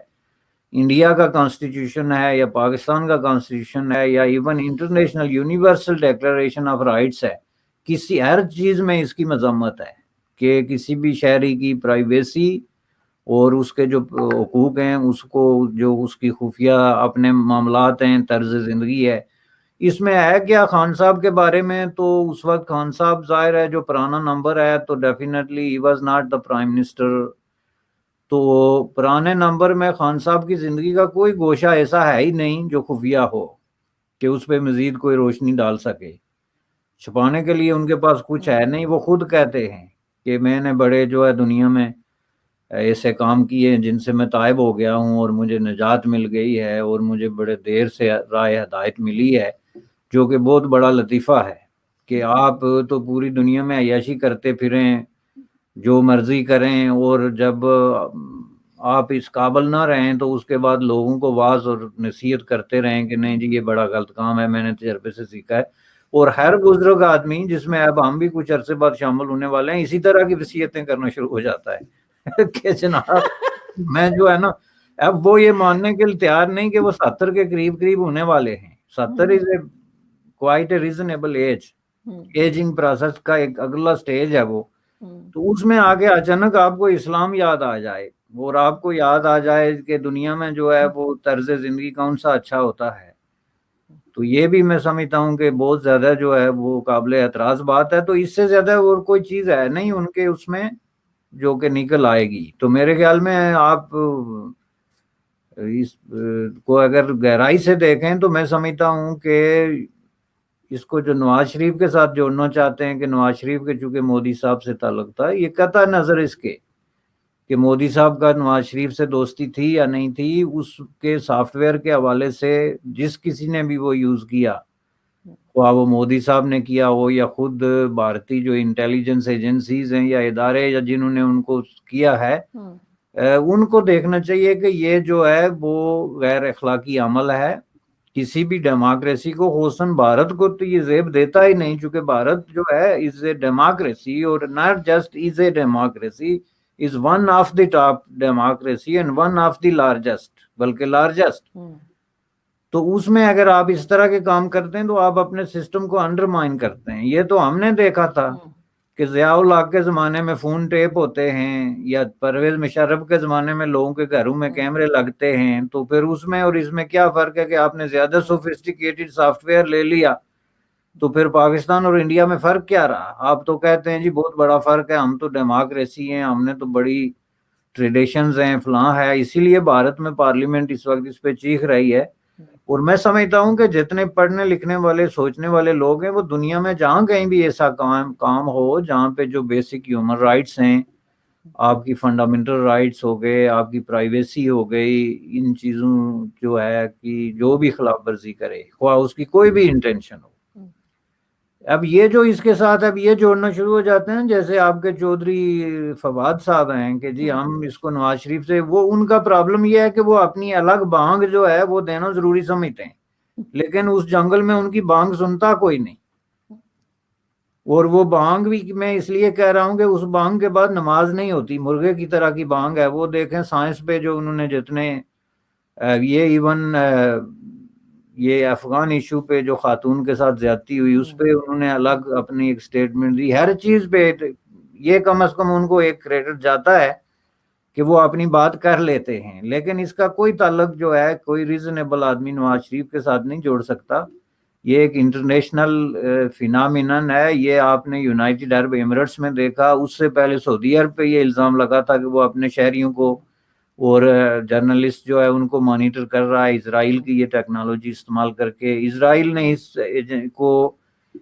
انڈیا کا کانسٹیٹیوشن ہے یا پاکستان کا کانسٹیٹیوشن ہے یا even international universal declaration of rights ہے، کسی ہر چیز میں اس کی مذمت ہے کہ کسی بھی شہری کی پرائیویسی اور اس کے جو حقوق ہیں، اس کو جو اس کی خفیہ اپنے معاملات ہیں، طرز زندگی ہے، اس میں ہے کیا خان صاحب کے بارے میں؟ تو اس وقت خان صاحب ظاہر ہے جو پرانا نمبر ہے تو definitely he was not the prime minister, تو پرانے نمبر میں خان صاحب کی زندگی کا کوئی گوشہ ایسا ہے ہی نہیں جو خفیہ ہو کہ اس پہ مزید کوئی روشنی ڈال سکے۔ چھپانے کے لیے ان کے پاس کچھ ہے نہیں، وہ خود کہتے ہیں کہ میں نے بڑے جو ہے دنیا میں ایسے کام کیے جن سے میں تائب ہو گیا ہوں اور مجھے نجات مل گئی ہے، اور مجھے بڑے دیر سے راہ ہدایت ملی ہے، جو کہ بہت بڑا لطیفہ ہے۔ کہ آپ تو پوری دنیا میں عیاشی کرتے پھریں، جو مرضی کریں، اور جب آپ اس قابل نہ رہیں تو اس کے بعد لوگوں کو واعظ اور نصیحت کرتے رہیں کہ نہیں جی یہ بڑا غلط کام ہے، میں نے تجربے سے سیکھا ہے. اور ہر بزرگ آدمی، جس میں اب ہم بھی کچھ عرصے بعد شامل ہونے والے ہیں، اسی طرح کی وصیتیں کرنا شروع ہو جاتا ہے کہ جناب میں جو ہے نا، اب وہ یہ ماننے کے لیے تیار نہیں کہ وہ 70 کے قریب ہونے والے ہیں. 70 is a quite a reasonable ageing process کا ایک اگلا سٹیج ہے وہ. تو اس میں آگے اچانک آپ کو اسلام یاد آ جائے، اور آپ کو یاد آ جائے کہ دنیا میں جو ہے وہ طرز زندگی کون سا اچھا ہوتا ہے، تو یہ بھی میں سمجھتا ہوں کہ بہت زیادہ جو ہے وہ قابل اعتراض بات ہے. تو اس سے زیادہ اور کوئی چیز ہے نہیں ان کے اس میں جو کہ نکل آئے گی. تو میرے خیال میں آپ اس کو اگر گہرائی سے دیکھیں تو میں سمجھتا ہوں کہ اس کو جو نواز شریف کے ساتھ جوڑنا چاہتے ہیں کہ نواز شریف کے چونکہ مودی صاحب سے تعلق تھا، یہ قطع نظر اس کے کہ مودی صاحب کا نواز شریف سے دوستی تھی یا نہیں تھی، اس کے سافٹ ویئر کے حوالے سے جس کسی نے بھی وہ یوز کیا، خواہ وہ مودی صاحب نے کیا ہو یا خود بھارتی جو انٹیلیجنس ایجنسیز ہیں یا ادارے یا جنہوں نے ان کو کیا ہے، ان کو دیکھنا چاہیے کہ یہ جو ہے وہ غیر اخلاقی عمل ہے. کسی بھی ڈیموکریسی کو، خصوصاً بھارت کو تو یہ زیب دیتا ہی نہیں، چونکہ بھارت جو ہے از اے ڈیموکریسی، اور not just is a democracy, is one of the top democracy and one of the largest, بلکہ لارجسٹ. تو اس میں اگر آپ اس طرح کے کام کرتے ہیں تو آپ اپنے سسٹم کو انڈرمائن کرتے ہیں. یہ تو ہم نے دیکھا تھا کہ ضیاء الحق کے زمانے میں فون ٹیپ ہوتے ہیں، یا پرویز مشرف کے زمانے میں لوگوں کے گھروں میں کیمرے لگتے ہیں. تو پھر اس میں اور اس میں کیا فرق ہے کہ آپ نے زیادہ سوفسٹیکیٹڈ سافٹ ویئر لے لیا، تو پھر پاکستان اور انڈیا میں فرق کیا رہا؟ آپ تو کہتے ہیں جی بہت بڑا فرق ہے، ہم تو ڈیموکریسی ہیں، ہم نے تو بڑی ٹریڈیشنز ہیں، فلاں ہے. اسی لیے بھارت میں پارلیمنٹ اس وقت اس پہ چیخ رہی ہے. اور میں سمجھتا ہوں کہ جتنے پڑھنے لکھنے والے سوچنے والے لوگ ہیں، وہ دنیا میں جہاں کہیں بھی ایسا کام ہو جہاں پہ جو بیسک ہیومن رائٹس ہیں، آپ کی فنڈامنٹل رائٹس ہو گئے، آپ کی پرائیویسی ہو گئی، ان چیزوں جو ہے کہ جو بھی خلاف ورزی کرے، خواہ اس کی کوئی بھی انٹینشن ہو. اب یہ جو اس کے ساتھ اب یہ جوڑنا شروع ہو جاتے ہیں، جیسے آپ کے چودھری فواد صاحب ہیں کہ جی ہم اس کو نواز شریف سے، وہ ان کا پرابلم یہ ہے کہ وہ اپنی الگ بانگ جو ہے وہ دینا ضروری سمجھتے ہیں، لیکن اس جنگل میں ان کی بانگ سنتا کوئی نہیں. اور وہ بانگ بھی میں اس لیے کہہ رہا ہوں کہ اس بانگ کے بعد نماز نہیں ہوتی، مرغے کی طرح کی بانگ ہے. وہ دیکھیں سائنس پہ جو انہوں نے جتنے یہ ایون یہ افغان ایشو پہ جو خاتون کے ساتھ زیادتی ہوئی، اس پہ انہوں نے الگ اپنی ایک سٹیٹمنٹ دی. ہر چیز پہ یہ کم از کم ان کو ایک کریڈٹ جاتا ہے کہ وہ اپنی بات کر لیتے ہیں. لیکن اس کا کوئی تعلق جو ہے کوئی ریزنیبل آدمی نواز شریف کے ساتھ نہیں جوڑ سکتا. یہ ایک انٹرنیشنل فینامینن ہے. یہ آپ نے یونائٹڈ عرب ایمریٹس میں دیکھا، اس سے پہلے سعودی عرب پہ یہ الزام لگا تھا کہ وہ اپنے شہریوں کو اور جرنلسٹ جو ہے ان کو مانیٹر کر رہا ہے. اسرائیل کی یہ ٹیکنالوجی استعمال کر کے، اسرائیل نے اس کو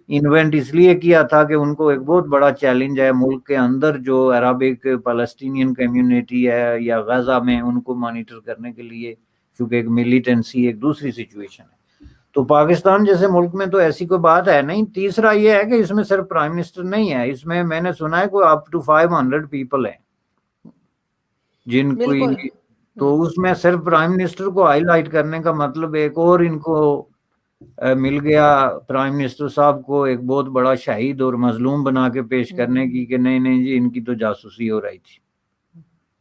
انوینٹ اس لیے کیا تھا کہ ان کو ایک بہت بڑا چیلنج ہے ملک کے اندر جو عربک فلسطینین کمیونٹی ہے یا غزہ میں، ان کو مانیٹر کرنے کے لیے، کیونکہ ایک ملیٹنسی ایک دوسری سچویشن ہے. تو پاکستان جیسے ملک میں تو ایسی کوئی بات ہے نہیں. تیسرا یہ ہے کہ اس میں صرف پرائم منسٹر نہیں ہے، اس میں نے سنا ہے کوئی اپ ٹو 500 پیپل ہیں جن کو، تو اس میں صرف پرائم منسٹر کو ہائی لائٹ کرنے کا مطلب ایک اور ان کو مل گیا، پرائم منسٹر صاحب کو ایک بہت بڑا شہید اور مظلوم بنا کے پیش کرنے کی کہ نہیں نہیں جی ان کی تو جاسوسی ہو رہی تھی.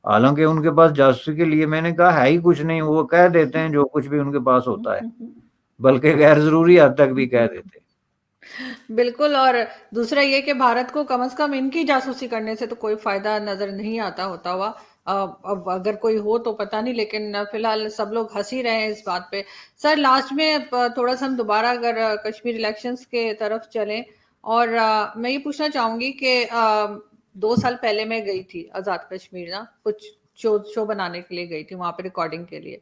حالانکہ ان کے پاس جاسوسی کے لیے میں نے کہا ہے ہی کچھ نہیں، وہ کہہ دیتے ہیں جو کچھ بھی ان کے پاس ہوتا ہے، بلکہ غیر ضروری حد تک بھی کہہ دیتے ہیں. بالکل. اور دوسرا یہ کہ بھارت کو کم از کم ان کی جاسوسی کرنے سے تو کوئی فائدہ نظر نہیں آتا ہوتا ہوا. اب اگر کوئی ہو تو پتہ نہیں، لیکن فی الحال سب لوگ ہنسی رہے ہیں اس بات پہ. سر لاسٹ میں تھوڑا سا ہم دوبارہ اگر کشمیر الیکشنز کے طرف چلیں، اور میں یہ پوچھنا چاہوں گی کہ 2 سال پہلے میں گئی تھی آزاد کشمیر نا، کچھ شو بنانے کے لیے گئی تھی وہاں پہ، ریکارڈنگ کے لیے.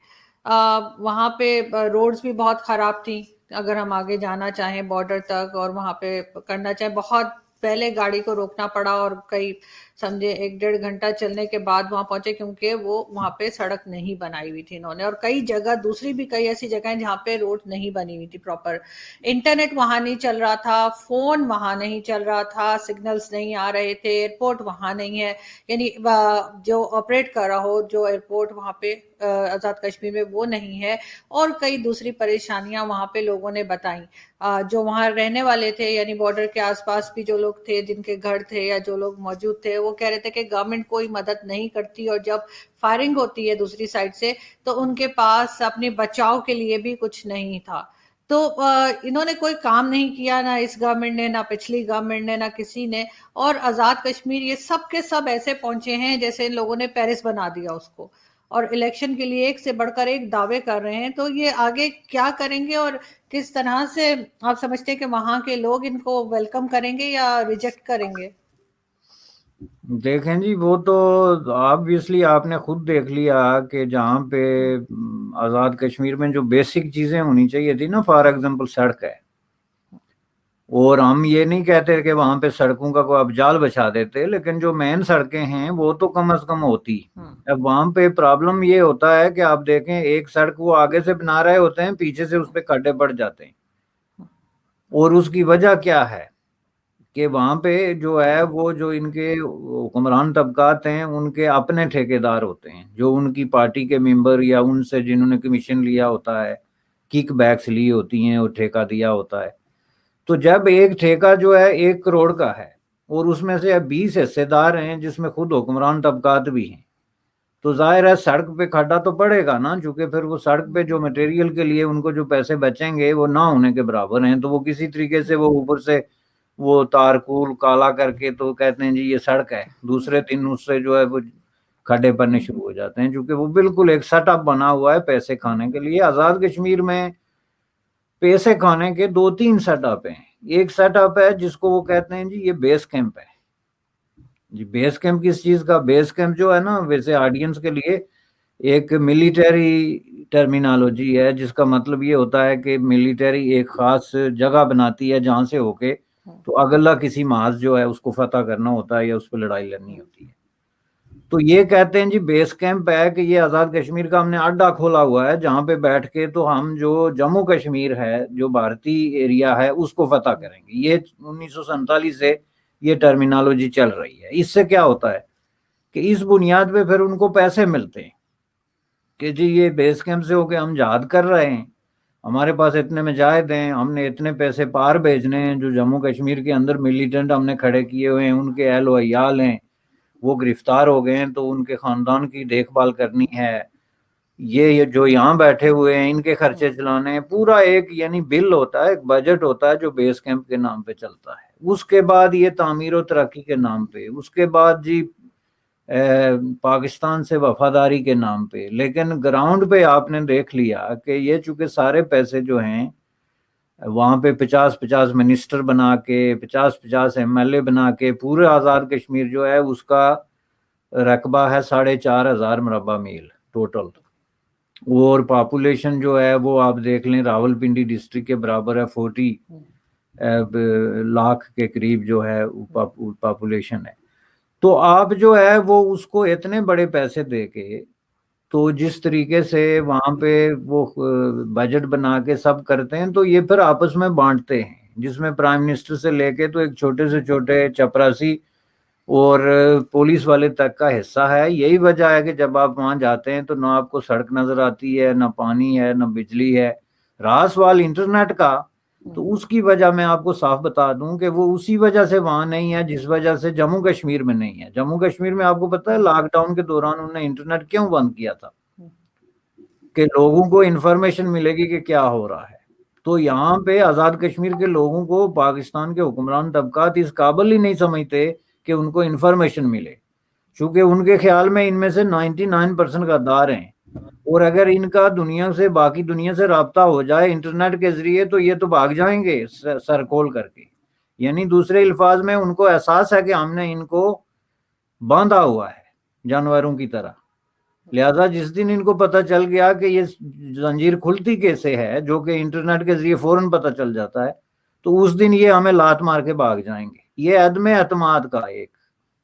وہاں پہ روڈز بھی بہت خراب تھیں، اگر ہم آگے جانا چاہیں بارڈر تک اور وہاں پہ کرنا چاہیں بہت پہلے گاڑی کو روکنا پڑا اور کئی سمجھے 1-1.5 گھنٹہ چلنے کے بعد وہاں پہنچے، کیونکہ وہ وہاں پہ سڑک نہیں بنائی ہوئی تھی انہوں نے. اور کئی جگہ دوسری بھی کئی ایسی جگہ ہیں جہاں پہ روڈ نہیں بنی ہوئی تھی پراپر. انٹرنیٹ وہاں نہیں چل رہا تھا، فون وہاں نہیں چل رہا تھا، سگنلز نہیں آ رہے تھے، ایئرپورٹ وہاں نہیں ہے، یعنی جو آپریٹ کر رہا ہو جو ایئرپورٹ وہاں پہ آزاد کشمیر میں وہ نہیں ہے. اور کئی دوسری پریشانیاں وہاں پہ لوگوں نے بتائیں. جو وہاں رہنے والے تھے، یعنی بارڈر کے آس پاس بھی جو لوگ تھے جن کے گھر تھے یا جو لوگ موجود تھے، وہ کہہ رہے تھے کہ گورنمنٹ کوئی مدد نہیں کرتی، اور جب فائرنگ ہوتی ہے دوسری سائڈ سے تو ان کے پاس اپنے بچاؤ کے لیے بھی کچھ نہیں تھا. تو انہوں نے کوئی کام نہیں کیا، نہ اس گورنمنٹ نے، نہ پچھلی گورنمنٹ نے، نہ کسی نے. اور آزاد کشمیر یہ سب کے سب ایسے پہنچے ہیں جیسے ان لوگوں نے پیرس بنا دیا اس کو، اور الیکشن کے لیے ایک سے بڑھ کر ایک دعوے کر رہے ہیں. تو یہ آگے کیا کریں گے اور کس طرح سے آپ سمجھتے ہیں کہ وہاں کے لوگ ان کو ویلکم کریں گے یا ریجیکٹ کریں گے؟ دیکھیں جی، وہ تو آبویسلی آپ نے خود دیکھ لیا کہ جہاں پہ آزاد کشمیر میں جو بیسک چیزیں ہونی چاہیے تھی نا، فار ایگزامپل سڑک ہے، اور ہم یہ نہیں کہتے کہ وہاں پہ سڑکوں کا کوئی اب جال بچا دیتے، لیکن جو مین سڑکیں ہیں وہ تو کم از کم ہوتی. اب وہاں پہ پرابلم یہ ہوتا ہے کہ آپ دیکھیں ایک سڑک وہ آگے سے بنا رہے ہوتے ہیں، پیچھے سے اس پہ کھڈے پڑ جاتے ہیں. اور اس کی وجہ کیا ہے کہ وہاں پہ جو ہے وہ جو ان کے حکمران طبقات ہیں ان کے اپنے ٹھیکیدار ہوتے ہیں، جو ان کی پارٹی کے ممبر یا ان سے جنہوں نے کمیشن لیا ہوتا ہے، کک بیکس لی ہوتی ہیں اور ٹھیکہ دیا ہوتا ہے. تو جب ایک ٹھیکہ جو ہے 1 کروڑ کا ہے اور اس میں سے 20 حصے دار ہیں جس میں خود حکمران طبقات بھی ہیں، تو ظاہر ہے سڑک پہ کھڈا تو پڑے گا نا، چونکہ پھر وہ سڑک پہ جو مٹیریل کے لیے ان کو جو پیسے بچیں گے وہ نہ ہونے کے برابر ہیں. تو وہ کسی طریقے سے وہ اوپر سے وہ تارکول کالا کر کے تو کہتے ہیں جی یہ سڑک ہے، دوسرے دن اس سے جو ہے وہ کھڈے پڑنے شروع ہو جاتے ہیں، کیونکہ وہ بالکل ایک سیٹ اپ بنا ہوا ہے پیسے کھانے کے لیے. آزاد کشمیر میں پیسے کھانے کے 2-3 سیٹ اپ ہیں. ایک سیٹ اپ ہے جس کو وہ کہتے ہیں جی یہ بیس کیمپ ہے. جی بیس کیمپ کس چیز کا؟ بیس کیمپ جو ہے نا، ویسے آڈینس کے لیے ایک ملٹری ٹرمینالوجی ہے جس کا مطلب یہ ہوتا ہے کہ ملٹری ایک خاص جگہ بناتی ہے جہاں سے ہو کے تو اگلا کسی محاذ جو ہے اس کو فتح کرنا ہوتا ہے یا اس پہ لڑائی لڑنی ہوتی ہے. تو یہ کہتے ہیں جی بیس کیمپ ہے کہ یہ آزاد کشمیر کا ہم نے اڈا کھولا ہوا ہے جہاں پہ بیٹھ کے تو ہم جو جموں کشمیر ہے جو بھارتی ایریا ہے اس کو فتح کریں گے. یہ 1947 سے یہ ٹرمینالوجی چل رہی ہے. اس سے کیا ہوتا ہے کہ اس بنیاد پہ پھر ان کو پیسے ملتے ہیں کہ جی یہ بیس کیمپ سے ہو کے ہم جہاد کر رہے ہیں، ہمارے پاس اتنے مجاہد ہیں، ہم نے اتنے پیسے پار بھیجنے ہیں، جو جموں کشمیر کے اندر ملیٹنٹ ہم نے کھڑے کیے ہوئے ہیں ان کے اہل و عیال ہیں وہ گرفتار ہو گئے ہیں تو ان کے خاندان کی دیکھ بھال کرنی ہے، یہ جو یہاں بیٹھے ہوئے ہیں ان کے خرچے چلانے ہیں. پورا ایک یعنی بل ہوتا ہے، ایک بجٹ ہوتا ہے جو بیس کیمپ کے نام پہ چلتا ہے. اس کے بعد یہ تعمیر و ترقی کے نام پہ، اس کے بعد جی پاکستان سے وفاداری کے نام پہ. لیکن گراؤنڈ پہ آپ نے دیکھ لیا کہ یہ چونکہ سارے پیسے جو ہیں وہاں پہ 50-50 منسٹر بنا کے 50-50 MLA بنا کے پورے آزاد کشمیر جو ہے اس کا رقبہ ہے 4,500 مربع میل ٹوٹل، اور پاپولیشن جو ہے وہ آپ دیکھ لیں راول پنڈی ڈسٹرکٹ کے برابر ہے، 40 لاکھ کے قریب جو ہے پاپولیشن ہے. تو آپ جو ہے وہ اس کو اتنے بڑے پیسے دے کے تو جس طریقے سے وہاں پہ وہ بجٹ بنا کے سب کرتے ہیں تو یہ پھر آپس میں بانٹتے ہیں، جس میں پرائم منسٹر سے لے کے تو ایک چھوٹے سے چھوٹے چپراسی اور پولیس والے تک کا حصہ ہے. یہی وجہ ہے کہ جب آپ وہاں جاتے ہیں تو نہ آپ کو سڑک نظر آتی ہے، نہ پانی ہے، نہ بجلی ہے. رہا سوال انٹرنیٹ کا تو اس کی وجہ میں آپ کو صاف بتا دوں کہ وہ اسی وجہ سے وہاں نہیں ہے جس وجہ سے جموں کشمیر میں نہیں ہے. جموں کشمیر میں آپ کو پتہ ہے لاک ڈاؤن کے دوران انہوں نے انٹرنیٹ کیوں بند کیا تھا؟ کہ لوگوں کو انفارمیشن ملے گی کہ کیا ہو رہا ہے. تو یہاں پہ آزاد کشمیر کے لوگوں کو پاکستان کے حکمران طبقات اس قابل ہی نہیں سمجھتے کہ ان کو انفارمیشن ملے، چونکہ ان کے خیال میں ان میں سے 99% غدار ہیں، اور اگر ان کا دنیا سے باقی دنیا سے رابطہ ہو جائے انٹرنیٹ کے ذریعے تو یہ تو بھاگ جائیں گے سر کھول کر کے. یعنی دوسرے الفاظ میں ان کو احساس ہے کہ ہم نے ان کو باندھا ہوا ہے جانوروں کی طرح. لہذا جس دن ان کو پتہ چل گیا کہ یہ زنجیر کھلتی کیسے ہے، جو کہ انٹرنیٹ کے ذریعے فوراً پتہ چل جاتا ہے، تو اس دن یہ ہمیں لات مار کے بھاگ جائیں گے. یہ عدم اعتماد کا ایک،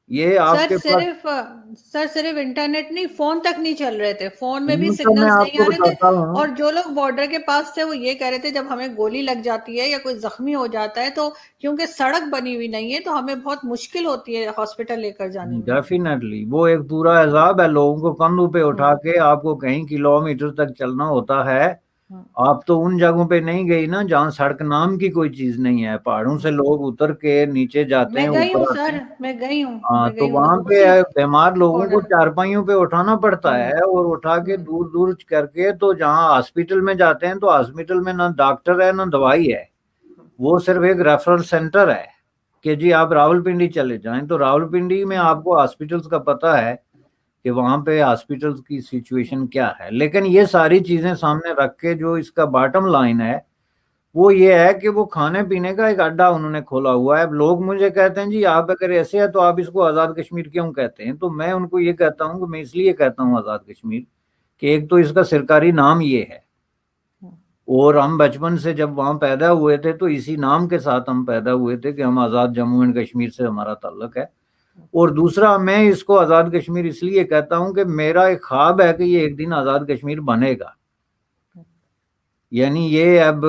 یہ آپ سر کے پاس صرف انٹرنیٹ نہیں، فون تک نہیں چل رہے تھے، فون میں بھی فون تو میں سگنلز آپ نہیں کو آ رہے تھے، بتاتا ہوں، اور جو لوگ بارڈر کے پاس تھے وہ یہ کہہ رہے تھے جب ہمیں گولی لگ جاتی ہے یا کوئی زخمی ہو جاتا ہے تو کیونکہ سڑک بنی ہوئی نہیں ہے تو ہمیں بہت مشکل ہوتی ہے ہاسپٹل لے کر جانے میں۔ ڈیفینیٹلی وہ ایک پورا عذاب ہے، لوگوں کو کندھوں پہ اٹھا کے آپ کو کئی کلومیٹر تک چلنا ہوتا ہے۔ آپ تو ان جگہوں پہ نہیں گئی نا جہاں سڑک نام کی کوئی چیز نہیں ہے، پہاڑوں سے لوگ اتر کے نیچے جاتے میں ہیں، گئی اوپر ہوں آتے سر، ہیں۔ میں گئی ہوں، ہاں میں تو گئی ہوں وہاں پہ اسی بیمار لوگوں کو بارڈر۔ چارپائیوں پہ اٹھانا پڑتا ہے، اور اٹھا کے دور دور کر کے تو جہاں ہاسپٹل میں جاتے ہیں تو ہاسپٹل میں نہ ڈاکٹر ہے نہ دوائی ہے، وہ صرف ایک ریفرل سینٹر ہے کہ جی آپ راولپنڈی چلے جائیں، تو راولپنڈی میں آپ کو ہاسپٹلس کا پتہ ہے کہ وہاں پہ ہاسپٹلس کی سچویشن کیا ہے۔ لیکن یہ ساری چیزیں سامنے رکھ کے جو اس کا باٹم لائن ہے وہ یہ ہے کہ وہ کھانے پینے کا ایک اڈا انہوں نے کھولا ہوا ہے۔ اب لوگ مجھے کہتے ہیں جی آپ اگر ایسے ہے تو آپ اس کو آزاد کشمیر کیوں کہتے ہیں، تو میں ان کو یہ کہتا ہوں کہ میں اس لیے کہتا ہوں آزاد کشمیر کہ ایک تو اس کا سرکاری نام یہ ہے، اور ہم بچپن سے جب وہاں پیدا ہوئے تھے تو اسی نام کے ساتھ ہم پیدا ہوئے تھے کہ ہم آزاد جموں اینڈ کشمیر سے ہمارا تعلق ہے۔ اور دوسرا میں اس کو آزاد کشمیر اس لیے کہتا ہوں کہ میرا ایک خواب ہے کہ یہ ایک دن آزاد کشمیر بنے گا، یعنی یہ اب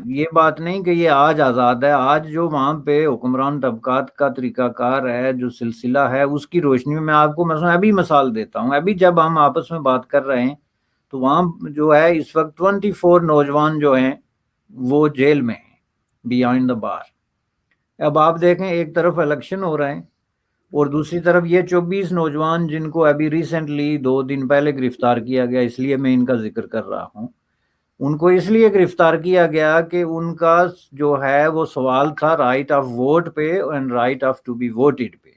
یہ بات نہیں کہ یہ آج آزاد ہے، آج جو وہاں پہ حکمران طبقات کا طریقہ کار ہے، جو سلسلہ ہے، اس کی روشنی میں آپ کو مثلا ابھی مثال دیتا ہوں۔ ابھی جب ہم آپس میں بات کر رہے ہیں تو وہاں جو ہے اس وقت 24 نوجوان جو ہیں وہ جیل میں ہیں، بیہائنڈ دا بار۔ اب آپ دیکھیں ایک طرف الیکشن ہو رہے ہیں اور دوسری طرف یہ 24 نوجوان جن کو ابھی ریسنٹلی 2 دن پہلے گرفتار کیا گیا، اس لیے میں ان کا ذکر کر رہا ہوں، ان کو اس لیے گرفتار کیا گیا کہ ان کا جو ہے وہ سوال تھا رائٹ آف ووٹ پہ and right of to be voted پہ۔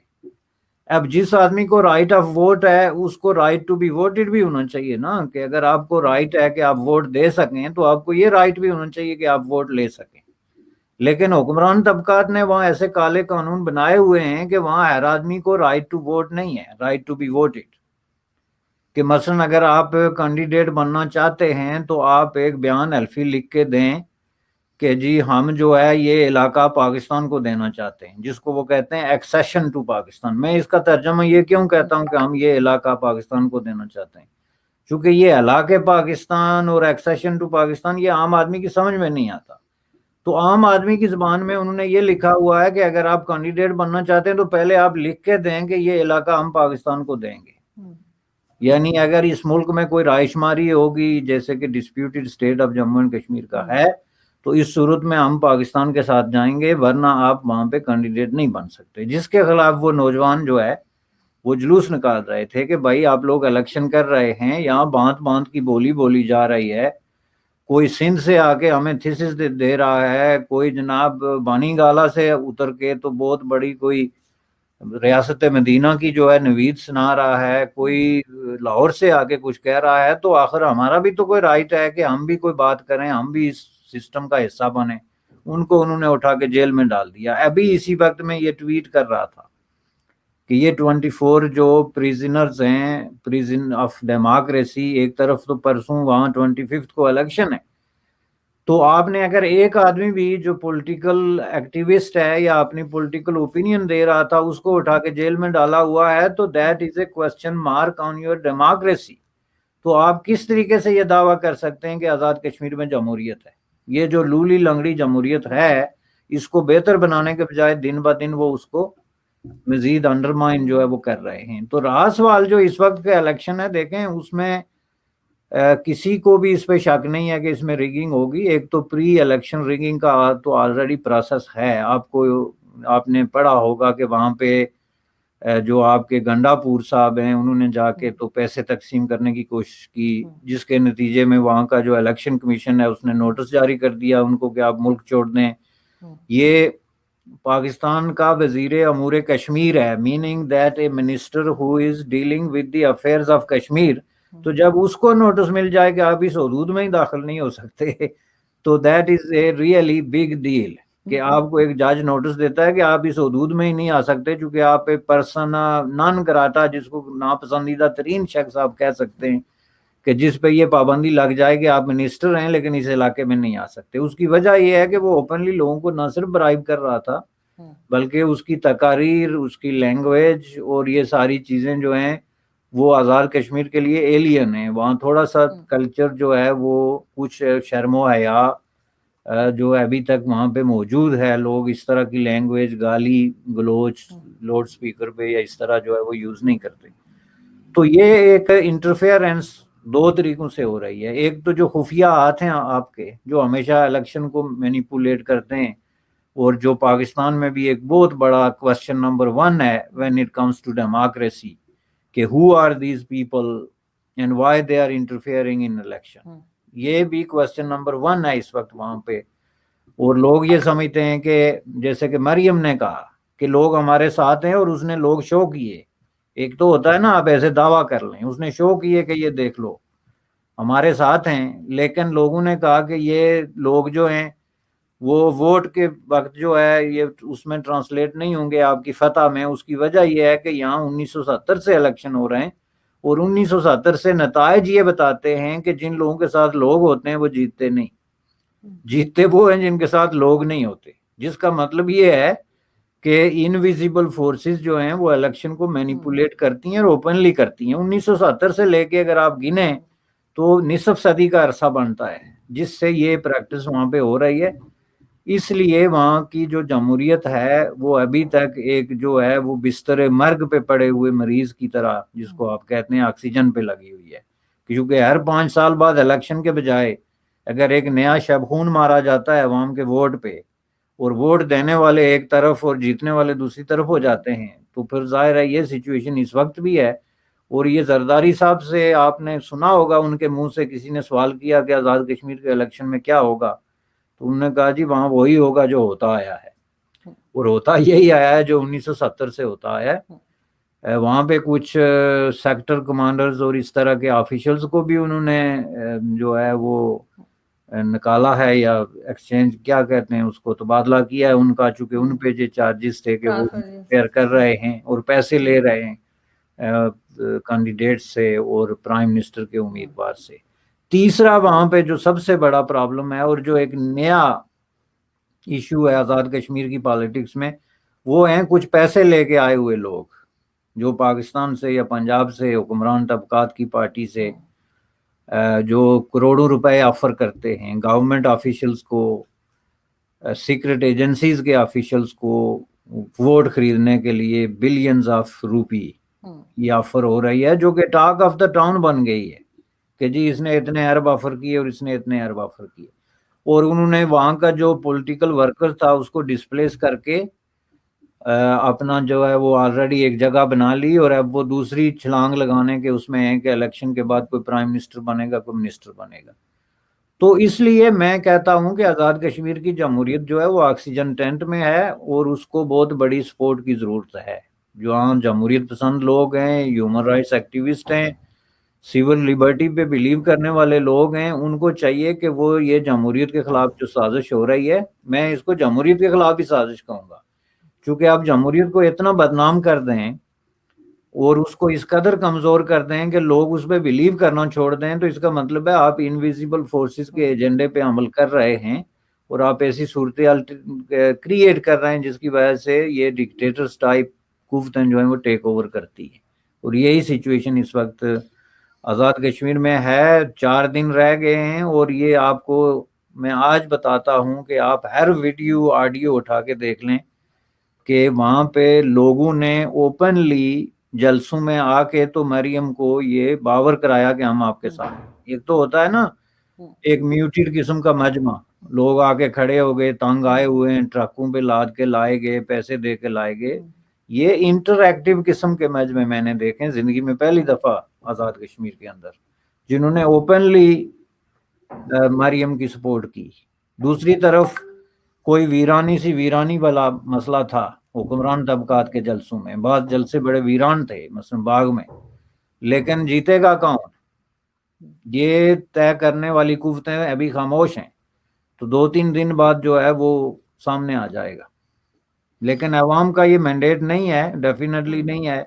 اب جس آدمی کو رائٹ آف ووٹ ہے اس کو رائٹ ٹو بی ووٹڈ بھی ہونا چاہیے نا، کہ اگر آپ کو رائٹ ہے کہ آپ ووٹ دے سکیں تو آپ کو یہ رائٹ بھی ہونا چاہیے کہ آپ ووٹ لے سکیں۔ لیکن حکمران طبقات نے وہاں ایسے کالے قانون بنائے ہوئے ہیں کہ وہاں ہر آدمی کو رائٹ ٹو ووٹ نہیں ہے، رائٹ ٹو بی ووٹڈ، کہ مثلا اگر آپ کینڈیڈیٹ بننا چاہتے ہیں تو آپ ایک بیان حلفی لکھ کے دیں کہ جی ہم جو ہے یہ علاقہ پاکستان کو دینا چاہتے ہیں، جس کو وہ کہتے ہیں ایکسیشن ٹو پاکستان۔ میں اس کا ترجمہ یہ کیوں کہتا ہوں کہ ہم یہ علاقہ پاکستان کو دینا چاہتے ہیں، چونکہ یہ علاقے پاکستان اور ایکسیشن ٹو پاکستان یہ عام آدمی کی سمجھ میں نہیں آتا۔ تو عام آدمی کی زبان میں انہوں نے یہ لکھا ہوا ہے کہ اگر آپ کینڈیڈیٹ بننا چاہتے ہیں تو پہلے آپ لکھ کے دیں کہ یہ علاقہ ہم پاکستان کو دیں گے۔ یعنی اگر اس ملک میں کوئی رائے شماری ہوگی جیسے کہ disputed state of Jammu and Kashmir کا ہے تو اس صورت میں ہم پاکستان کے ساتھ جائیں گے، ورنہ آپ وہاں پہ کینڈیڈیٹ نہیں بن سکتے۔ جس کے خلاف وہ نوجوان جو ہے وہ جلوس نکال رہے تھے کہ بھائی آپ لوگ الیکشن کر رہے ہیں، یہاں باندھ باندھ کی بولی بولی جا رہی ہے، کوئی سندھ سے آ کے ہمیں تھیسس دے رہا ہے، کوئی جناب بانی گالا سے اتر کے تو بہت بڑی کوئی ریاست مدینہ کی جو ہے نوید سنا رہا ہے، کوئی لاہور سے آ کے کچھ کہہ رہا ہے، تو آخر ہمارا بھی تو کوئی رائٹ ہے کہ ہم بھی کوئی بات کریں، ہم بھی اس سسٹم کا حصہ بنیں۔ ان کو انہوں نے اٹھا کے جیل میں ڈال دیا۔ ابھی اسی وقت میں یہ ٹویٹ کر رہا تھا کہ یہ 24 جو پریزنرز ہیں، پریزن آف ڈیموکریسی، ایک طرف تو پرسوں وہاں 25 کو الیکشن ہے، تو آپ نے اگر ایک آدمی بھی جو پولیٹیکل ایکٹیوسٹ ہے یا اپنی پولیٹیکل اوپینین دے رہا تھا اس کو اٹھا کے جیل میں ڈالا ہوا ہے تو that is a question mark on your democracy. تو آپ کس طریقے سے یہ دعویٰ کر سکتے ہیں کہ آزاد کشمیر میں جمہوریت ہے؟ یہ جو لولی لنگڑی جمہوریت ہے اس کو بہتر بنانے کے بجائے دن بہ دن وہ اس کو مزید انڈرمائن جو ہے وہ کر رہے ہیں۔ تو رہا سوال جو اس وقت کے الیکشن ہے، دیکھیں اس میں کسی کو بھی اس پہ شک نہیں ہے کہ اس میں ریگنگ ہوگی۔ ایک تو پری الیکشن ریگنگ کا تو آلریڈی پروسیس ہے، آپ نے پڑھا ہوگا کہ وہاں پہ جو آپ کے گنڈا پور صاحب ہیں انہوں نے جا کے تو پیسے تقسیم کرنے کی کوشش کی، جس کے نتیجے میں وہاں کا جو الیکشن کمیشن ہے اس نے نوٹس جاری کر دیا ان کو کہ آپ ملک چھوڑ دیں۔ یہ پاکستان کا وزیر امور کشمیر ہے، meaning that a minister who is dealing with the affairs of Kashmir, تو جب اس کو نوٹس مل جائے کہ آپ اس حدود میں ہی داخل نہیں ہو سکتے تو that is a really big deal, کہ آپ کو ایک جج نوٹس دیتا ہے کہ آپ اس حدود میں ہی نہیں آ سکتے چونکہ آپ ایک پرسن نان گراٹا، جس کو ناپسندیدہ ترین شخص آپ کہہ سکتے ہیں، کہ جس پہ یہ پابندی لگ جائے کہ آپ منسٹر ہیں لیکن اس علاقے میں نہیں آ سکتے۔ اس کی وجہ یہ ہے کہ وہ اوپنلی لوگوں کو نہ صرف برائب کر رہا تھا بلکہ اس کی تقاریر، اس کی لینگویج اور یہ ساری چیزیں جو ہیں وہ آزاد کشمیر کے لیے ایلین ہیں. وہاں تھوڑا سا کلچر جو ہے وہ کچھ شرم و حیا جو ابھی تک وہاں پہ موجود ہے. لوگ اس طرح کی لینگویج، گالی گلوچ لاؤڈ اسپیکر پہ یا اس طرح جو ہے وہ یوز نہیں کرتے. تو یہ ایک انٹرفیئرنس دو طریقوں سے ہو رہی ہے. ایک تو جو خفیہ ہاتھ ہیں آپ کے، جو ہمیشہ الیکشن کو مینیپولیٹ کرتے ہیں، اور جو پاکستان میں بھی ایک بہت بڑا کوشچن نمبر 1 ہے when it comes to democracy کہ who are these people and why they are interfering in election. یہ بھی کوشچن نمبر 1 ہے اس وقت وہاں پہ. اور لوگ یہ سمجھتے ہیں کہ جیسے کہ مریم نے کہا کہ لوگ ہمارے ساتھ ہیں، اور اس نے لوگ شو کیے. ایک تو ہوتا ہے نا آپ ایسے دعویٰ کر لیں، اس نے شو کیے کہ یہ دیکھ لو ہمارے ساتھ ہیں، لیکن لوگوں نے کہا کہ یہ لوگ جو ہیں وہ ووٹ کے وقت جو ہے یہ اس میں ٹرانسلیٹ نہیں ہوں گے آپ کی فتح میں. اس کی وجہ یہ ہے کہ یہاں 1970 سے الیکشن ہو رہے ہیں، اور 1970 سے نتائج یہ بتاتے ہیں کہ جن لوگوں کے ساتھ لوگ ہوتے ہیں وہ جیتتے نہیں. جیتتے وہ ہیں جن کے ساتھ لوگ نہیں ہوتے، جس کا مطلب یہ ہے کہ انویزیبل فورسز جو ہیں وہ الیکشن کو مینیپولیٹ کرتی ہیں اور اوپنلی کرتی ہیں. 1970 سے لے کے اگر آپ گنیں تو نصف صدی کا عرصہ بنتا ہے جس سے یہ پریکٹس وہاں پہ ہو رہی ہے. اس لیے وہاں کی جو جمہوریت ہے وہ ابھی تک ایک جو ہے وہ بستر مرگ پہ پڑے ہوئے مریض کی طرح، جس کو آپ کہتے ہیں آکسیجن پہ لگی ہوئی ہے. کیونکہ ہر 5 سال بعد الیکشن کے بجائے اگر ایک نیا شب خون مارا جاتا ہے عوام کے ووٹ پہ، اور ووٹ دینے والے ایک طرف اور جیتنے والے دوسری طرف ہو جاتے ہیں، تو پھر ظاہر ہے یہ سچویشن اس وقت بھی ہے. اور یہ زرداری صاحب سے آپ نے سنا ہوگا، ان کے منہ سے کسی نے سوال کیا کہ آزاد کشمیر کے الیکشن میں کیا ہوگا، تو انہوں نے کہا جی وہاں وہی ہوگا جو ہوتا آیا ہے، اور ہوتا یہی آیا ہے جو 1970 سے ہوتا آیا ہے. وہاں پہ کچھ سیکٹر کمانڈرز اور اس طرح کے آفیشلز کو بھی انہوں نے جو ہے وہ نکالا ہے، یا ایکسچینج کیا کہتے ہیں اس کو، تبادلہ کیا ہے ان کا، چونکہ ان پہ جو چارجز تھے کہ وہ فیئر کر رہے ہیں اور پیسے لے رہے ہیں کینڈیڈیٹ سے اور پرائم منسٹر کے امیدوار سے. تیسرا وہاں پہ جو سب سے بڑا پرابلم ہے اور جو ایک نیا ایشو ہے آزاد کشمیر کی پالیٹکس میں، وہ ہیں کچھ پیسے لے کے آئے ہوئے لوگ جو پاکستان سے یا پنجاب سے حکمران طبقات کی پارٹی سے جو کروڑوں روپے آفر کرتے ہیں گورنمنٹ آفیشلز کو، سیکرٹ ایجنسیز کے آفیشلز کو ووٹ خریدنے کے لیے بلینز آف روپی یہ آفر ہو رہی ہے، جو کہ ٹاک آف دا ٹاؤن بن گئی ہے کہ جی اس نے اتنے ارب آفر کیے اور اس نے اتنے ارب آفر کیے. اور انہوں نے وہاں کا جو پولیٹیکل ورکر تھا اس کو ڈسپلیس کر کے اپنا جو ہے وہ آلریڈی ایک جگہ بنا لی، اور اب وہ دوسری چھلانگ لگانے کے اس میں ہے کہ الیکشن کے بعد کوئی پرائم منسٹر بنے گا، کوئی منسٹر بنے گا. تو اس لیے میں کہتا ہوں کہ آزاد کشمیر کی جمہوریت جو ہے وہ آکسیجن ٹینٹ میں ہے، اور اس کو بہت بڑی سپورٹ کی ضرورت ہے. جو ہاں جمہوریت پسند لوگ ہیں، ہیومن رائٹس ایکٹیوسٹ ہیں، سیول لبرٹی پہ بلیو کرنے والے لوگ ہیں، ان کو چاہیے کہ وہ یہ جمہوریت کے خلاف جو سازش ہو رہی ہے، میں اس کو جمہوریت کے خلاف ہی سازش کہوں گا، چونکہ آپ جمہوریت کو اتنا بدنام کر دیں اور اس کو اس قدر کمزور کر دیں کہ لوگ اس پہ بلیو کرنا چھوڑ دیں، تو اس کا مطلب ہے آپ انویزیبل فورسز کے ایجنڈے پہ عمل کر رہے ہیں، اور آپ ایسی صورتحال کریٹ کر رہے ہیں جس کی وجہ سے یہ ڈکٹیٹرز ٹائپ قوتیں جو ہیں وہ ٹیک اوور کرتی ہیں. اور یہی سچویشن اس وقت آزاد کشمیر میں ہے. 4 دن رہ گئے ہیں، اور یہ آپ کو میں آج بتاتا ہوں کہ آپ ہر ویڈیو آڈیو اٹھا کے دیکھ لیں کہ وہاں پہ لوگوں نے اوپنلی جلسوں میں آ کے تو مریم کو یہ باور کرایا کہ ہم آپ کے ساتھ. ایک تو ہوتا ہے نا ایک میوٹیڈ قسم کا مجمع، لوگ آ کے کھڑے ہو گئے، تنگ آئے ہوئے ہیں، ٹرکوں پہ لاد کے لائے گئے، پیسے دے کے لائے گئے. یہ انٹر ایکٹیو قسم کے مجمع میں نے دیکھے زندگی میں پہلی دفعہ آزاد کشمیر کے اندر، جنہوں نے اوپنلی مریم کی سپورٹ کی. دوسری طرف کوئی ویرانی والا مسئلہ تھا حکمران طبقات کے جلسوں میں، بعض جلسے بڑے ویران تھے مثلا باغ میں، لیکن جیتے گا کون؟ یہ طے کرنے والی قوتیں ابھی خاموش ہیں. تو 2-3 دن بعد جو ہے وہ سامنے آ جائے گا، لیکن عوام کا یہ مینڈیٹ نہیں ہے، ڈیفینیٹلی نہیں ہے.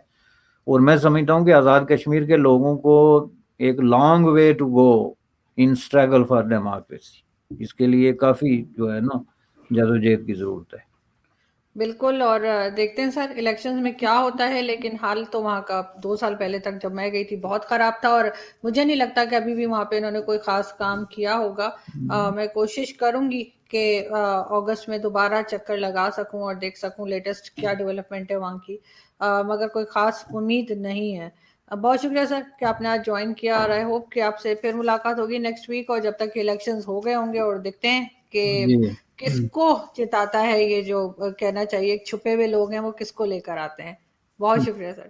اور میں سمجھتا ہوں کہ آزاد کشمیر کے لوگوں کو ایک long way to go in struggle for democracy. اس کے لیے کافی جو ہے نا جدوجہد کی ضرورت ہے. بالکل. اور دیکھتے ہیں سر الیکشنز میں کیا ہوتا ہے, لیکن حال تو وہاں کا 2 سال پہلے تک جب میں گئی تھی بہت خراب تھا, اور مجھے نہیں لگتا کہ ابھی بھی وہاں پہ انہوں نے کوئی خاص کام کیا ہوگا. میں کوشش کروں گی کہ اگست میں دوبارہ چکر لگا سکوں اور دیکھ سکوں لیٹسٹ کیا ڈیولپمنٹ ہے وہاں کی, مگر کوئی خاص امید نہیں ہے. بہت شکریہ سر کہ آپ نے آج جوائن کیا, اور آئی ہوپ کہ آپ سے پھر ملاقات ہوگی نیکسٹ ویک, اور جب تک کہ الیکشنز ہو گئے ہوں گے, اور دیکھتے ہیں کہ جی کس کو جتاتا ہے یہ جو کہنا چاہیے چھپے ہوئے لوگ ہیں وہ کس کو لے کر آتے ہیں. بہت شکریہ سر.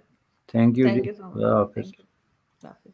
تھینک یو جی, تھینک یو سو مچ. خدا حافظ. Thank you.